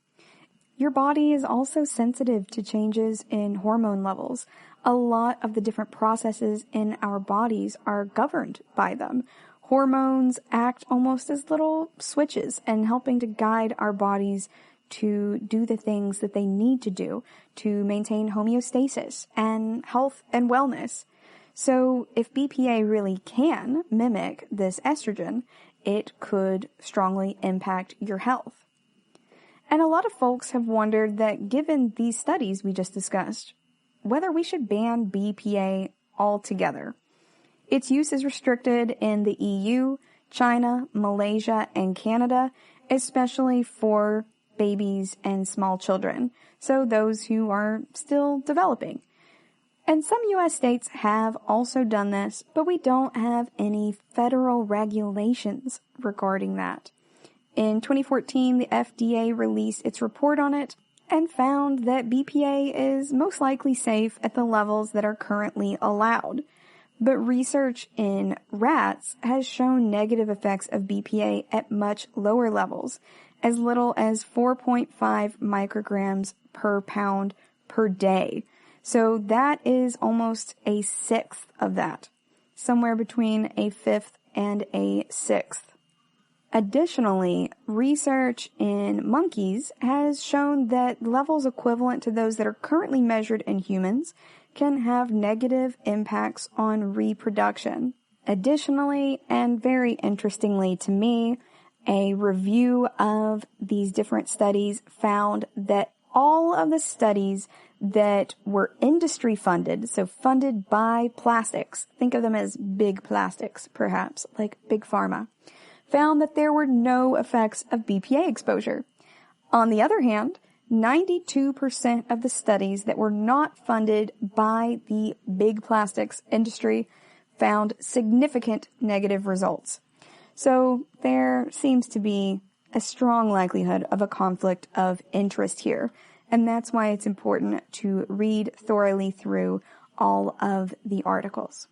Your body is also sensitive to changes in hormone levels. A lot of the different processes in our bodies are governed by them. Hormones act almost as little switches and helping to guide our bodies to do the things that they need to do to maintain homeostasis and health and wellness. So if BPA really can mimic this estrogen, it could strongly impact your health. And a lot of folks have wondered that given these studies we just discussed, whether we should ban BPA altogether. Its use is restricted in the EU, China, Malaysia, and Canada, especially for babies and small children, so those who are still developing. And some U.S. states have also done this, but we don't have any federal regulations regarding that. In 2014, the FDA released its report on it and found that BPA is most likely safe at the levels that are currently allowed. But research in rats has shown negative effects of BPA at much lower levels, as little as 4.5 micrograms per pound per day. So that is almost a sixth of that, somewhere between a fifth and a sixth. Additionally, research in monkeys has shown that levels equivalent to those that are currently measured in humans can have negative impacts on reproduction. Additionally, and very interestingly to me, a review of these different studies found that all of the studies that were industry funded, so funded by plastics, think of them as big plastics, perhaps, like Big Pharma, found that there were no effects of BPA exposure. On the other hand, 92% of the studies that were not funded by the big plastics industry found significant negative results. So there seems to be a strong likelihood of a conflict of interest here, and that's why it's important to read thoroughly through all of the articles.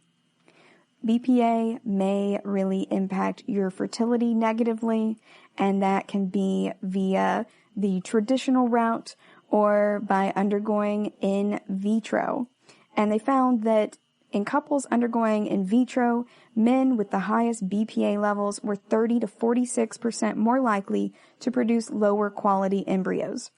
BPA may really impact your fertility negatively, and that can be via the traditional route or by undergoing in vitro. And they found that in couples undergoing in vitro, men with the highest BPA levels were 30 to 46% more likely to produce lower quality embryos.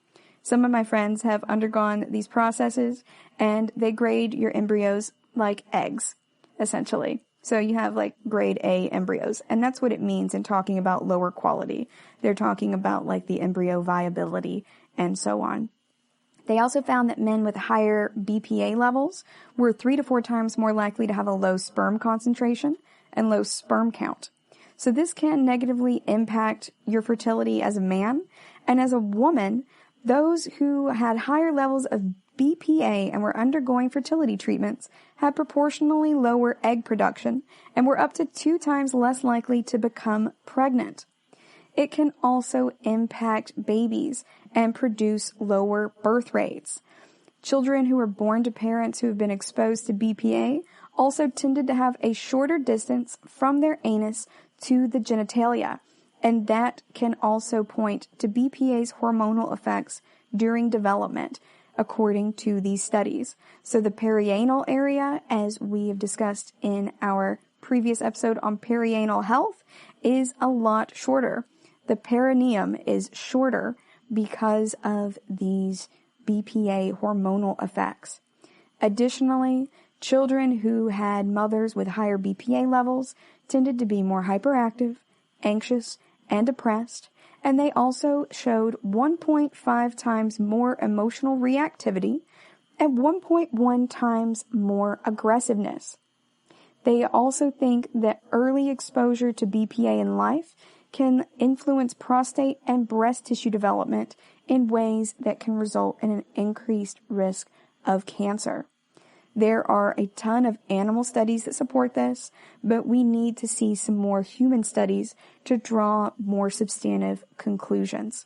Some of my friends have undergone these processes, and they grade your embryos like eggs, essentially. So you have like grade A embryos, and that's what it means in talking about lower quality. They're talking about like the embryo viability and so on. They also found that men with higher BPA levels were 3 to 4 times more likely to have a low sperm concentration and low sperm count. So this can negatively impact your fertility as a man, and as a woman, those who had higher levels of BPA and were undergoing fertility treatments had proportionally lower egg production and were up to 2 times less likely to become pregnant. It can also impact babies and produce lower birth rates. Children who were born to parents who have been exposed to BPA also tended to have a shorter distance from their anus to the genitalia, and that can also point to BPA's hormonal effects during development, according to these studies. So the perianal area, as we have discussed in our previous episode on perianal health, is a lot shorter. The perineum is shorter because of these BPA hormonal effects. Additionally, children who had mothers with higher BPA levels tended to be more hyperactive, anxious, and depressed, and they also showed 1.5 times more emotional reactivity and 1.1 times more aggressiveness. They also think that early exposure to BPA in life can influence prostate and breast tissue development in ways that can result in an increased risk of cancer. There are a ton of animal studies that support this, but we need to see some more human studies to draw more substantive conclusions.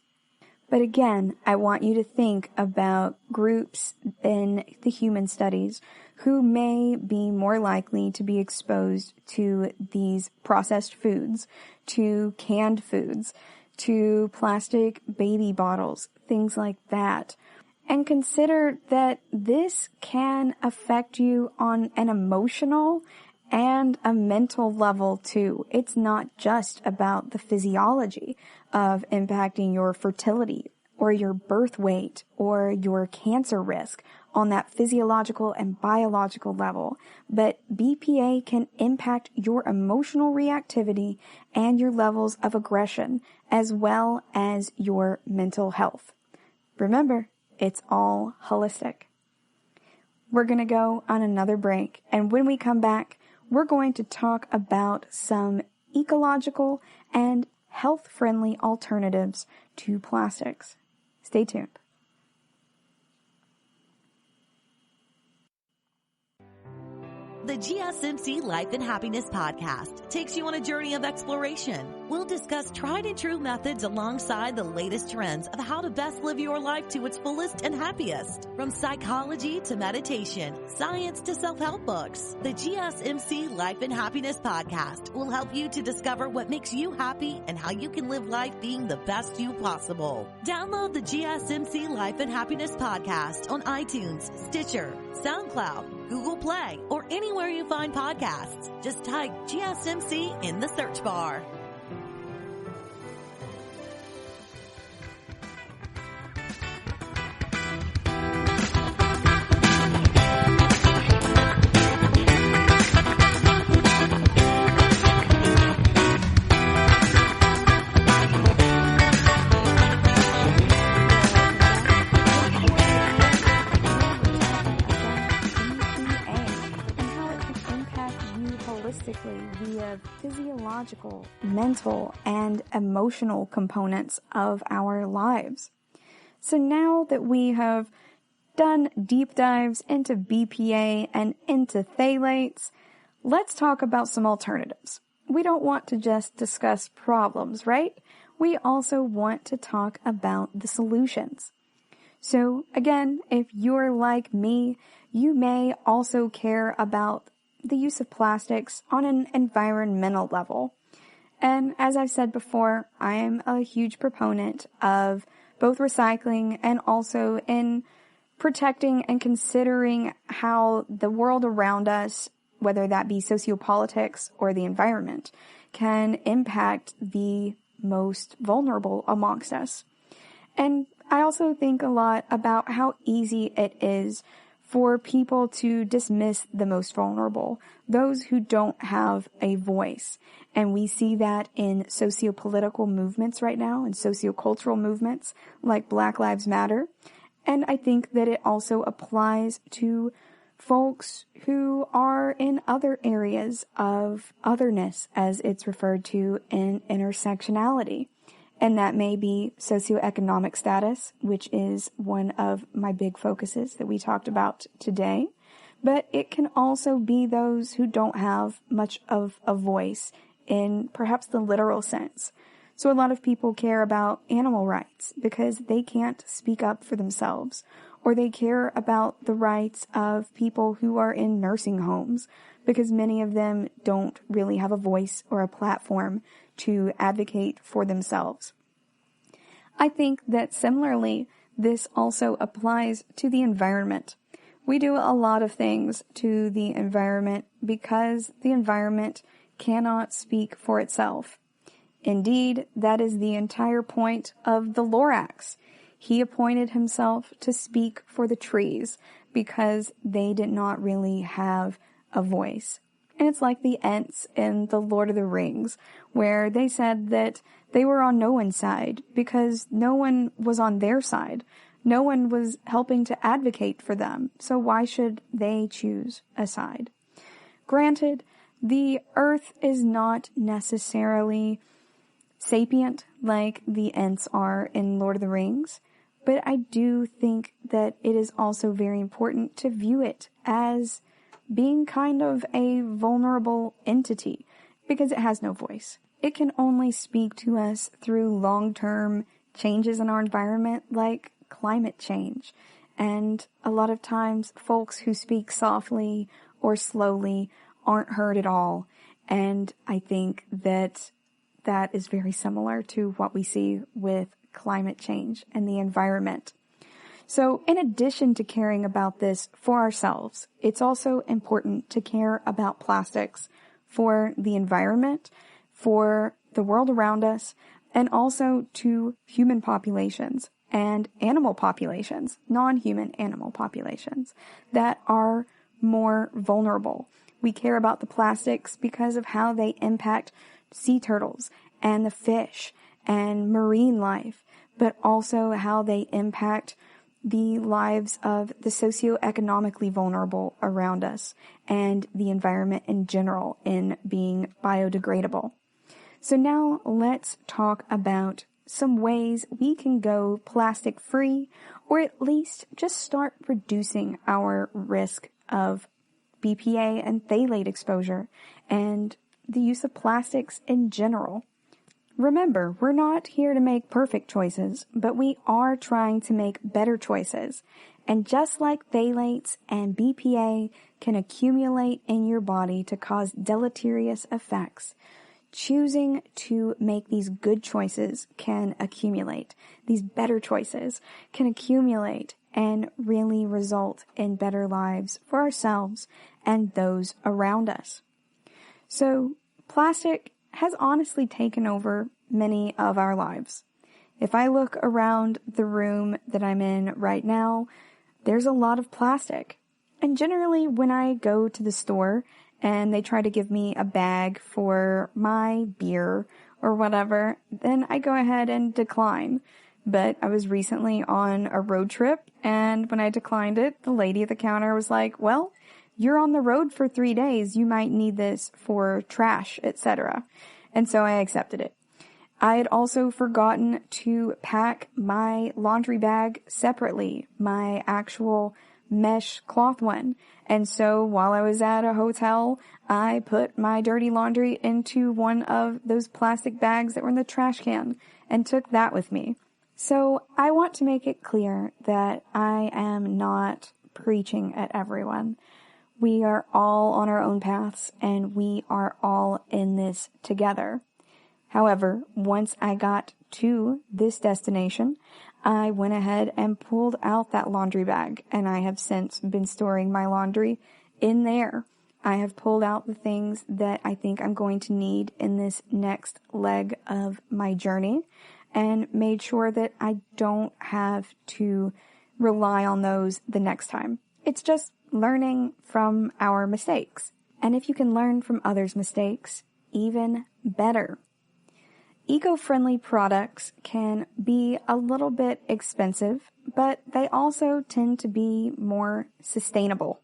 But again, I want you to think about groups in the human studies who may be more likely to be exposed to these processed foods, to canned foods, to plastic baby bottles, things like that. And consider that this can affect you on an emotional and a mental level too. It's not just about the physiology of impacting your fertility or your birth weight or your cancer risk on that physiological and biological level, but BPA can impact your emotional reactivity and your levels of aggression as well as your mental health. Remember, it's all holistic. We're going to go on another break, and when we come back, we're going to talk about some ecological and health-friendly alternatives to plastics. Stay tuned. The GSMC Life and Happiness podcast takes you on a journey of exploration. We'll discuss tried and true methods alongside the latest trends of how to best live your life to its fullest and happiest. From psychology to meditation, science to self-help books, the GSMC Life and Happiness podcast will help you to discover what makes you happy and how you can live life being the best you possible. Download the GSMC Life and Happiness podcast on iTunes, Stitcher, SoundCloud, Google Play, or anywhere you find podcasts. Just type GSMC in the search bar. Via physiological, mental, and emotional components of our lives. So now that we have done deep dives into BPA and into phthalates, let's talk about some alternatives. We don't want to just discuss problems, right? We also want to talk about the solutions. So again, if you're like me, you may also care about the use of plastics on an environmental level. And as I've said before, I am a huge proponent of both recycling and also in protecting and considering how the world around us, whether that be sociopolitics or the environment, can impact the most vulnerable amongst us. And I also think a lot about how easy it is for people to dismiss the most vulnerable, those who don't have a voice. And we see that in socio-political movements right now and socio-cultural movements like Black Lives Matter. And I think that it also applies to folks who are in other areas of otherness, as it's referred to in intersectionality. And that may be socioeconomic status, which is one of my big focuses that we talked about today. But it can also be those who don't have much of a voice in perhaps the literal sense. So a lot of people care about animal rights because they can't speak up for themselves, or they care about the rights of people who are in nursing homes because many of them don't really have a voice or a platform to advocate for themselves. I think that similarly, this also applies to the environment. We do a lot of things to the environment because the environment cannot speak for itself. Indeed, that is the entire point of the Lorax. He appointed himself to speak for the trees because they did not really have a voice. And it's like the Ents in The Lord of the Rings, where they said that they were on no one's side because no one was on their side. No one was helping to advocate for them, so why should they choose a side? Granted, the earth is not necessarily sapient like the Ents are in Lord of the Rings, but I do think that it is also very important to view it as being kind of a vulnerable entity because it has no voice. It can only speak to us through long-term changes in our environment like climate change. And a lot of times folks who speak softly or slowly aren't heard at all. And I think that that is very similar to what we see with climate change and the environment. So in addition to caring about this for ourselves, it's also important to care about plastics for the environment, for the world around us, and also to human populations and animal populations, non-human animal populations that are more vulnerable. We care about the plastics because of how they impact sea turtles and the fish and marine life, but also how they impact the lives of the socioeconomically vulnerable around us and the environment in general in being biodegradable. So now let's talk about some ways we can go plastic free, or at least just start reducing our risk of BPA and phthalate exposure and the use of plastics in general. Remember, we're not here to make perfect choices, but we are trying to make better choices. And just like phthalates and BPA can accumulate in your body to cause deleterious effects, choosing to make these good choices can accumulate. These better choices can accumulate and really result in better lives for ourselves and those around us. So, plastic has honestly taken over many of our lives. If I look around the room that I'm in right now, there's a lot of plastic. And generally, when I go to the store and they try to give me a bag for my beer or whatever, then I go ahead and decline. But I was recently on a road trip, and when I declined it, the lady at the counter was like, well, you're on the road for 3 days. You might need this for trash, etc. And so I accepted it. I had also forgotten to pack my laundry bag separately, my actual mesh cloth one. And so while I was at a hotel, I put my dirty laundry into one of those plastic bags that were in the trash can and took that with me. So I want to make it clear that I am not preaching at everyone. We are all on our own paths and we are all in this together. However, once I got to this destination, I went ahead and pulled out that laundry bag, and I have since been storing my laundry in there. I have pulled out the things that I think I'm going to need in this next leg of my journey and made sure that I don't have to rely on those the next time. It's just learning from our mistakes. And if you can learn from others' mistakes, even better. Eco-friendly products can be a little bit expensive, but they also tend to be more sustainable.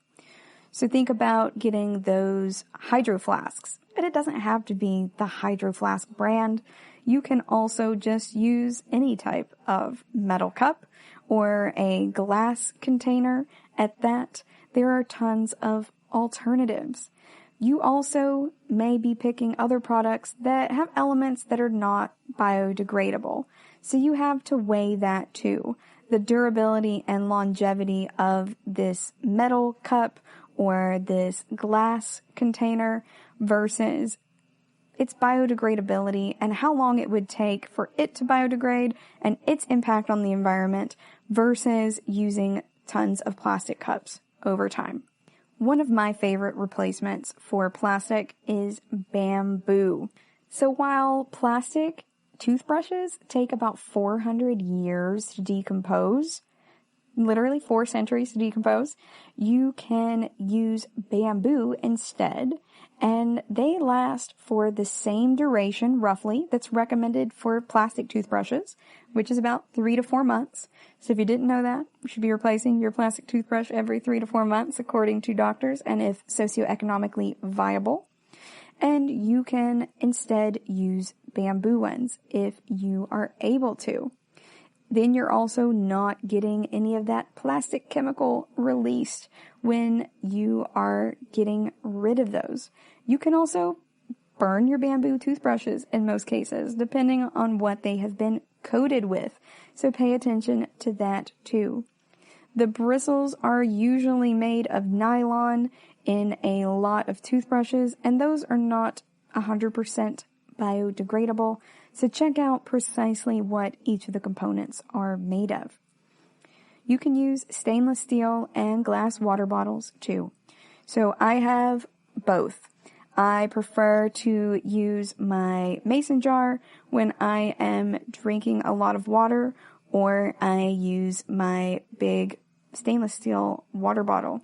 So think about getting those hydro flasks, but it doesn't have to be the Hydro Flask brand. You can also just use any type of metal cup or a glass container at that. There are tons of alternatives. You also may be picking other products that have elements that are not biodegradable. So you have to weigh that too. The durability and longevity of this metal cup or this glass container versus its biodegradability and how long it would take for it to biodegrade and its impact on the environment versus using tons of plastic cups over time. One of my favorite replacements for plastic is bamboo. So while plastic toothbrushes take about 400 years to decompose, literally 4 centuries to decompose, you can use bamboo instead, and they last for the same duration, roughly, that's recommended for plastic toothbrushes, which is about 3 to 4 months. So if you didn't know that, you should be replacing your plastic toothbrush every 3 to 4 months, according to doctors, and if socioeconomically viable. And you can instead use bamboo ones if you are able to. Then you're also not getting any of that plastic chemical released when you are getting rid of those. You can also burn your bamboo toothbrushes in most cases, depending on what they have been coated with. So pay attention to that too. The bristles are usually made of nylon in a lot of toothbrushes, and those are not 100% biodegradable. So check out precisely what each of the components are made of. You can use stainless steel and glass water bottles too. So I have both. I prefer to use my mason jar when I am drinking a lot of water, or I use my big stainless steel water bottle.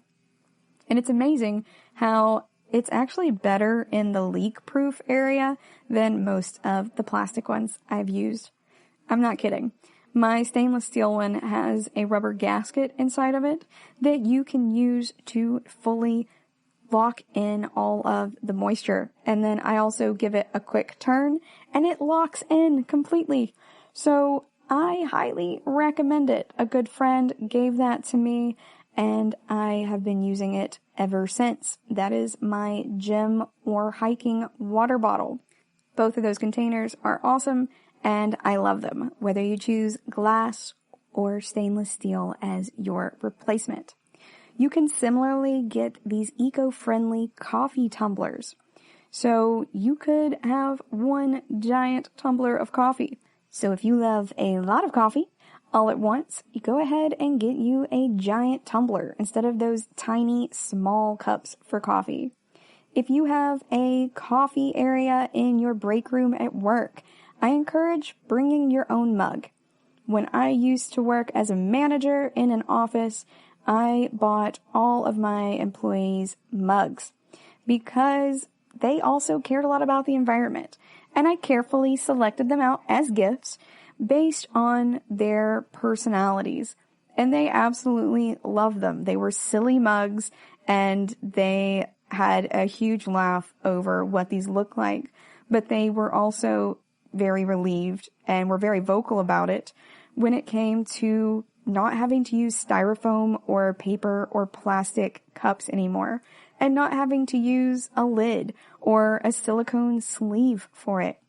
And it's amazing how it's actually better in the leak-proof area than most of the plastic ones I've used. I'm not kidding. My stainless steel one has a rubber gasket inside of it that you can use to fully lock in all of the moisture. And then I also give it a quick turn and it locks in completely. So I highly recommend it. A good friend gave that to me and I have been using it ever since. That is my gym or hiking water bottle. Both of those containers are awesome and I love them, whether you choose glass or stainless steel as your replacement. You can similarly get these eco-friendly coffee tumblers. So you could have one giant tumbler of coffee. So if you love a lot of coffee all at once, you go ahead and get you a giant tumbler instead of those tiny, small cups for coffee. If you have a coffee area in your break room at work, I encourage bringing your own mug. When I used to work as a manager in an office, I bought all of my employees mugs because they also cared a lot about the environment. And I carefully selected them out as gifts based on their personalities. And they absolutely loved them. They were silly mugs and they had a huge laugh over what these looked like. But they were also very relieved and were very vocal about it when it came to not having to use styrofoam or paper or plastic cups anymore, and not having to use a lid or a silicone sleeve for it.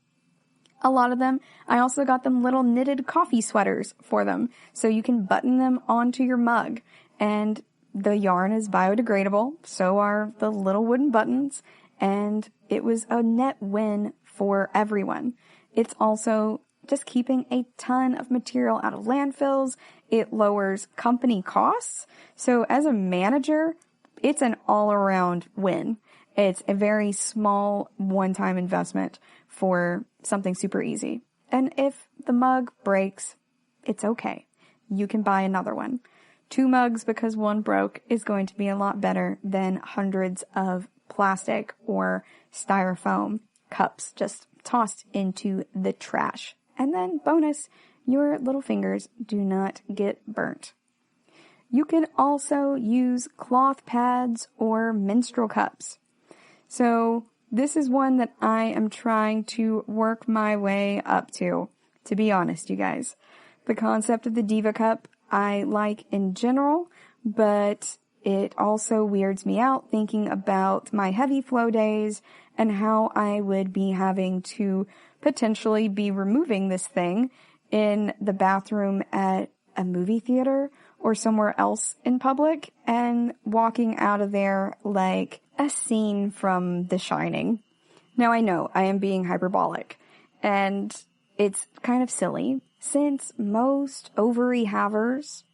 A lot of them, I also got them little knitted coffee sweaters for them, so you can button them onto your mug. And the yarn is biodegradable, so are the little wooden buttons, and it was a net win for everyone. It's also just keeping a ton of material out of landfills. It lowers company costs. So as a manager, it's an all-around win. It's a very small one-time investment for something super easy. And if the mug breaks, it's okay. You can buy another one. 2 mugs because one broke is going to be a lot better than hundreds of plastic or styrofoam cups just tossed into the trash. And then bonus, your little fingers do not get burnt. You can also use cloth pads or menstrual cups. So this is one that I am trying to work my way up to be honest, you guys. The concept of the Diva Cup I like in general, but it also weirds me out thinking about my heavy flow days and how I would be having to potentially be removing this thing in the bathroom at a movie theater or somewhere else in public and walking out of there like a scene from The Shining. Now I know I am being hyperbolic and it's kind of silly since most ovary havers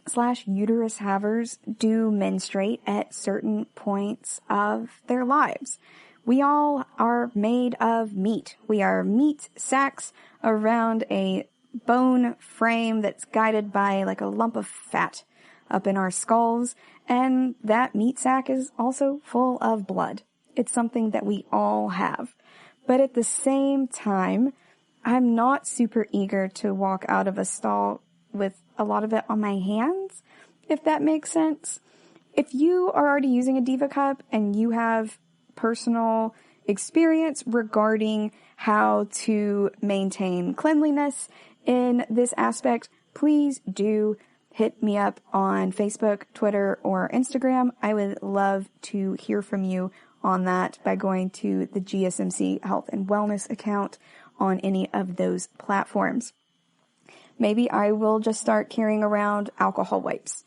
/ uterus havers do menstruate at certain points of their lives. We all are made of meat. We are meat sacks around a bone frame that's guided by like a lump of fat up in our skulls. And that meat sack is also full of blood. It's something that we all have. But at the same time, I'm not super eager to walk out of a stall with a lot of it on my hands, if that makes sense. If you are already using a Diva Cup and you have personal experience regarding how to maintain cleanliness in this aspect, please do hit me up on Facebook, Twitter, or Instagram. I would love to hear from you on that by going to the GSMC Health and Wellness account on any of those platforms. Maybe I will just start carrying around alcohol wipes.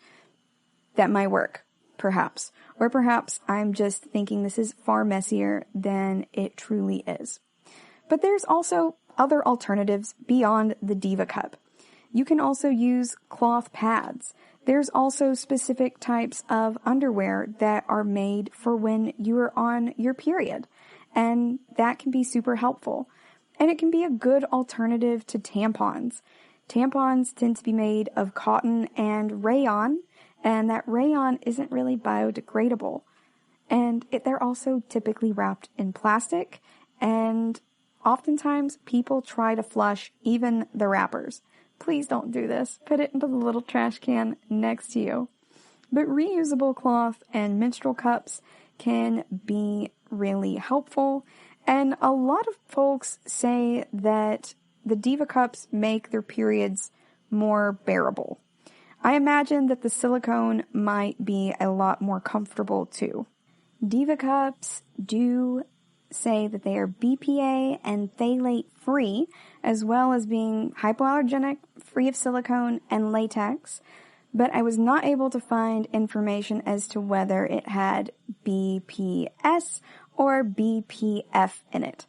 That might work, perhaps. Or perhaps I'm just thinking this is far messier than it truly is. But there's also other alternatives beyond the Diva Cup. You can also use cloth pads. There's also specific types of underwear that are made for when you're on your period, and that can be super helpful. And it can be a good alternative to tampons. Tampons tend to be made of cotton and rayon, and that rayon isn't really biodegradable. And they're also typically wrapped in plastic, and oftentimes people try to flush even the wrappers. Please don't do this. Put it into the little trash can next to you. But reusable cloth and menstrual cups can be really helpful. And a lot of folks say that the Diva Cups make their periods more bearable. I imagine that the silicone might be a lot more comfortable too. Diva Cups do say that they are BPA and phthalate free, as well as being hypoallergenic, free of silicone and latex, but I was not able to find information as to whether it had BPS or BPF in it.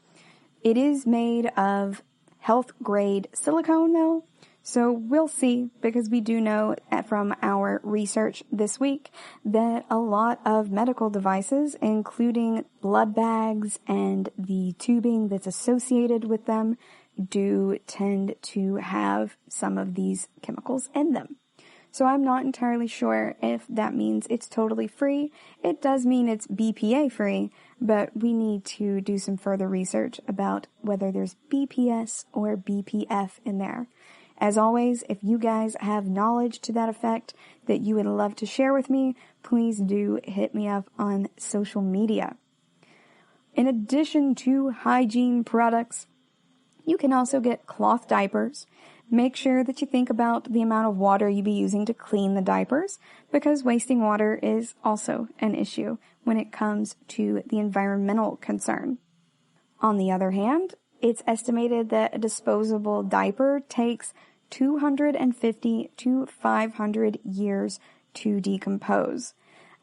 It is made of health grade silicone though, so we'll see, because we do know from our research this week that a lot of medical devices, including blood bags and the tubing that's associated with them, do tend to have some of these chemicals in them. So I'm not entirely sure if that means it's totally free. It does mean it's BPA free, but we need to do some further research about whether there's BPS or BPF in there. As always, if you guys have knowledge to that effect that you would love to share with me, please do hit me up on social media. In addition to hygiene products, you can also get cloth diapers. Make sure that you think about the amount of water you be using to clean the diapers, because wasting water is also an issue when it comes to the environmental concern. On the other hand, it's estimated that a disposable diaper takes 250 to 500 years to decompose.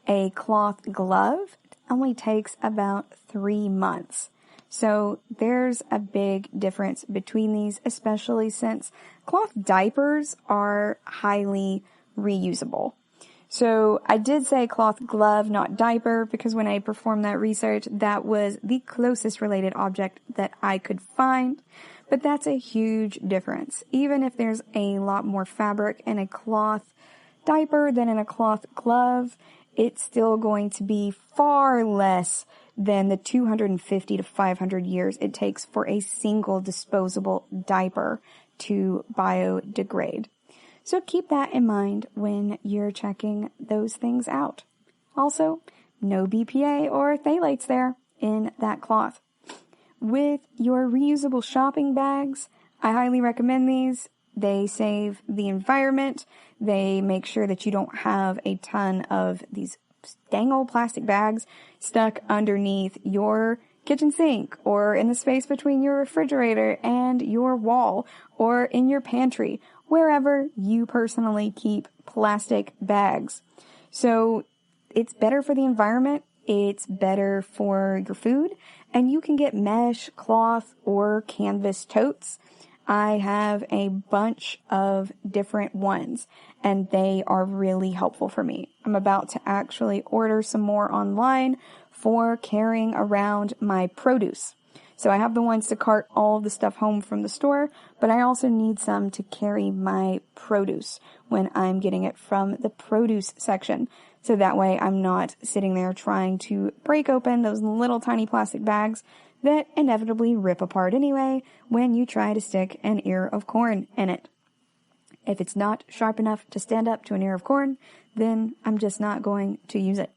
A cloth glove only takes about 3 months. So there's a big difference between these, especially since cloth diapers are highly reusable. So I did say cloth glove, not diaper, because when I performed that research, that was the closest related object that I could find. But that's a huge difference. Even if there's a lot more fabric in a cloth diaper than in a cloth glove, it's still going to be far less than the 250 to 500 years it takes for a single disposable diaper to biodegrade. So keep that in mind when you're checking those things out. Also, no BPA or phthalates there in that cloth. With your reusable shopping bags, I highly recommend these. They save the environment. They make sure that you don't have a ton of these dang old plastic bags stuck underneath your kitchen sink or in the space between your refrigerator and your wall or in your pantry, wherever you personally keep plastic bags. So it's better for the environment, it's better for your food, and you can get mesh, cloth, or canvas totes. I have a bunch of different ones, and they are really helpful for me. I'm about to actually order some more online for carrying around my produce. So I have the ones to cart all the stuff home from the store, but I also need some to carry my produce when I'm getting it from the produce section. So that way I'm not sitting there trying to break open those little tiny plastic bags that inevitably rip apart anyway when you try to stick an ear of corn in it. If it's not sharp enough to stand up to an ear of corn, then I'm just not going to use it.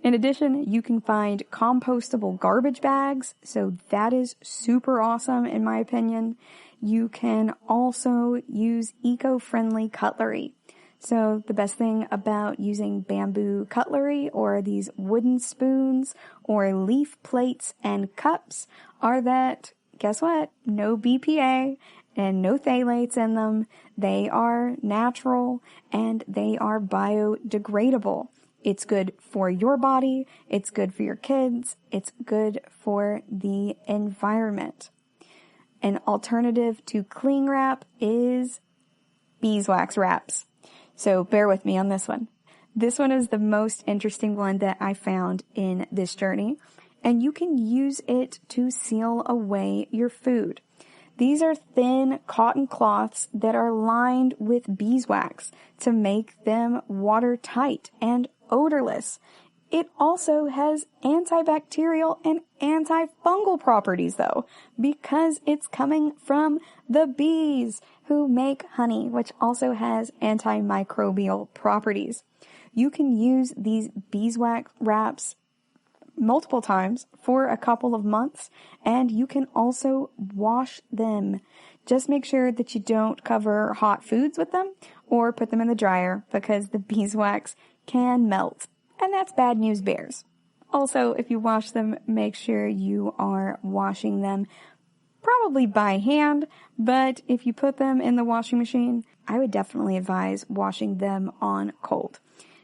In addition, you can find compostable garbage bags, so that is super awesome in my opinion. You can also use eco-friendly cutlery. So the best thing about using bamboo cutlery or these wooden spoons or leaf plates and cups are that, guess what? No BPA and no phthalates in them. They are natural and they are biodegradable. It's good for your body. It's good for your kids. It's good for the environment. An alternative to cling wrap is beeswax wraps. So bear with me on this one. This one is the most interesting one that I found in this journey, and you can use it to seal away your food. These are thin cotton cloths that are lined with beeswax to make them watertight and odorless. It also has antibacterial and antifungal properties though, because it's coming from the bees who make honey, which also has antimicrobial properties. You can use these beeswax wraps multiple times for a couple of months, and you can also wash them. Just make sure that you don't cover hot foods with them or put them in the dryer because the beeswax can melt. And that's bad news bears. Also, if you wash them, make sure you are washing them probably by hand, but if you put them in the washing machine, I would definitely advise washing them on cold.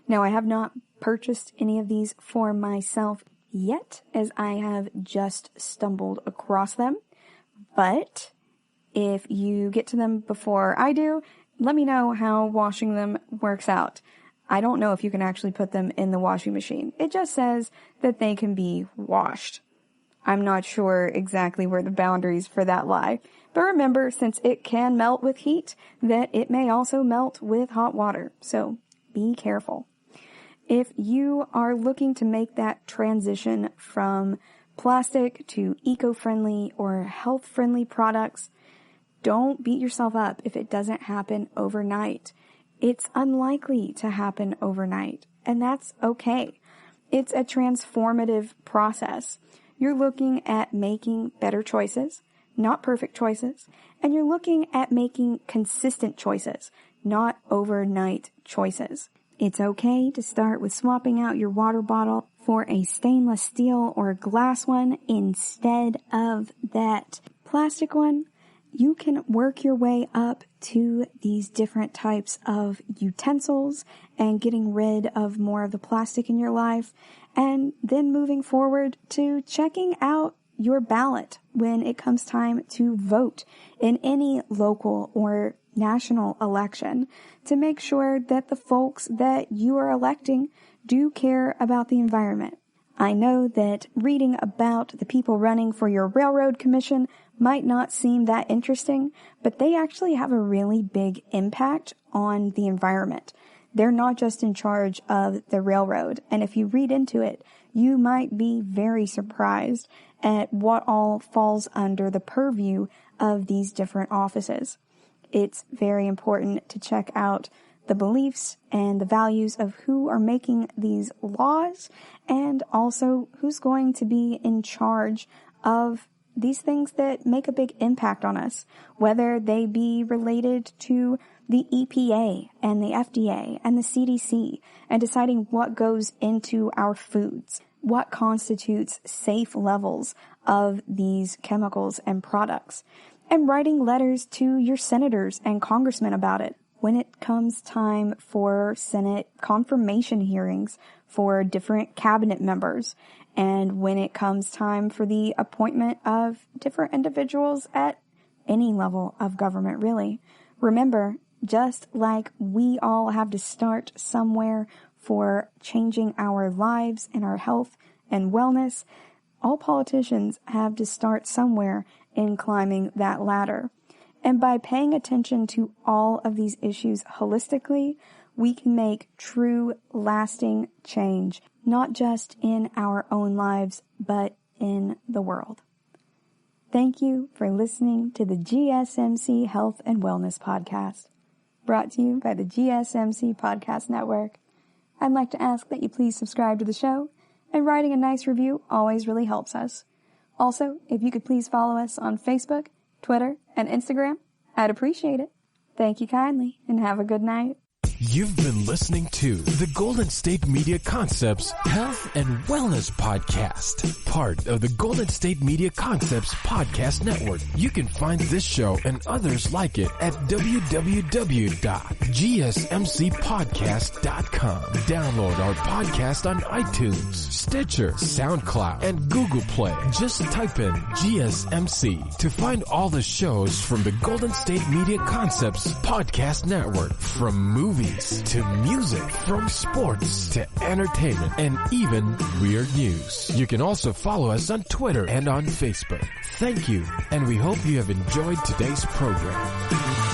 Now, I have not purchased any of these for myself yet, as I have just stumbled across them, but if you get to them before I do, let me know how washing them works out. I don't know if you can actually put them in the washing machine. It just says that they can be washed. I'm not sure exactly where the boundaries for that lie. But remember, since it can melt with heat, that it may also melt with hot water. So be careful. If you are looking to make that transition from plastic to eco-friendly or health-friendly products, don't beat yourself up if it doesn't happen overnight. It's unlikely to happen overnight, and that's okay. It's a transformative process. You're looking at making better choices, not perfect choices, and you're looking at making consistent choices, not overnight choices. It's okay to start with swapping out your water bottle for a stainless steel or glass one instead of that plastic one. You can work your way up to these different types of utensils and getting rid of more of the plastic in your life, and then moving forward to checking out your ballot when it comes time to vote in any local or national election to make sure that the folks that you are electing do care about the environment. I know that reading about the people running for your railroad commission might not seem that interesting, but they actually have a really big impact on the environment. They're not just in charge of the railroad, and if you read into it, you might be very surprised at what all falls under the purview of these different offices. It's very important to check out the beliefs and the values of who are making these laws and also who's going to be in charge of these things that make a big impact on us, whether they be related to the EPA and the FDA and the CDC, and deciding what goes into our foods, what constitutes safe levels of these chemicals and products, and writing letters to your senators and congressmen about it. When it comes time for Senate confirmation hearings for different cabinet members, and when it comes time for the appointment of different individuals at any level of government, really. Remember, just like we all have to start somewhere for changing our lives and our health and wellness, all politicians have to start somewhere in climbing that ladder. And by paying attention to all of these issues holistically, we can make true, lasting change, not just in our own lives, but in the world. Thank you for listening to the GSMC Health and Wellness Podcast, brought to you by the GSMC Podcast Network. I'd like to ask that you please subscribe to the show and writing a nice review always really helps us. Also, if you could please follow us on Facebook, Twitter, and Instagram, I'd appreciate it. Thank you kindly, and have a good night. You've been listening to the Golden State Media Concepts Health and Wellness Podcast, part of the Golden State Media Concepts Podcast Network. You can find this show and others like it at www.gsmcpodcast.com. Download our podcast on iTunes, Stitcher, SoundCloud, and Google Play. Just type in GSMC to find all the shows from the Golden State Media Concepts Podcast Network, from movies to music, from sports to entertainment, and even weird news. You can also follow us on Twitter and on Facebook. Thank you, and we hope you have enjoyed today's program.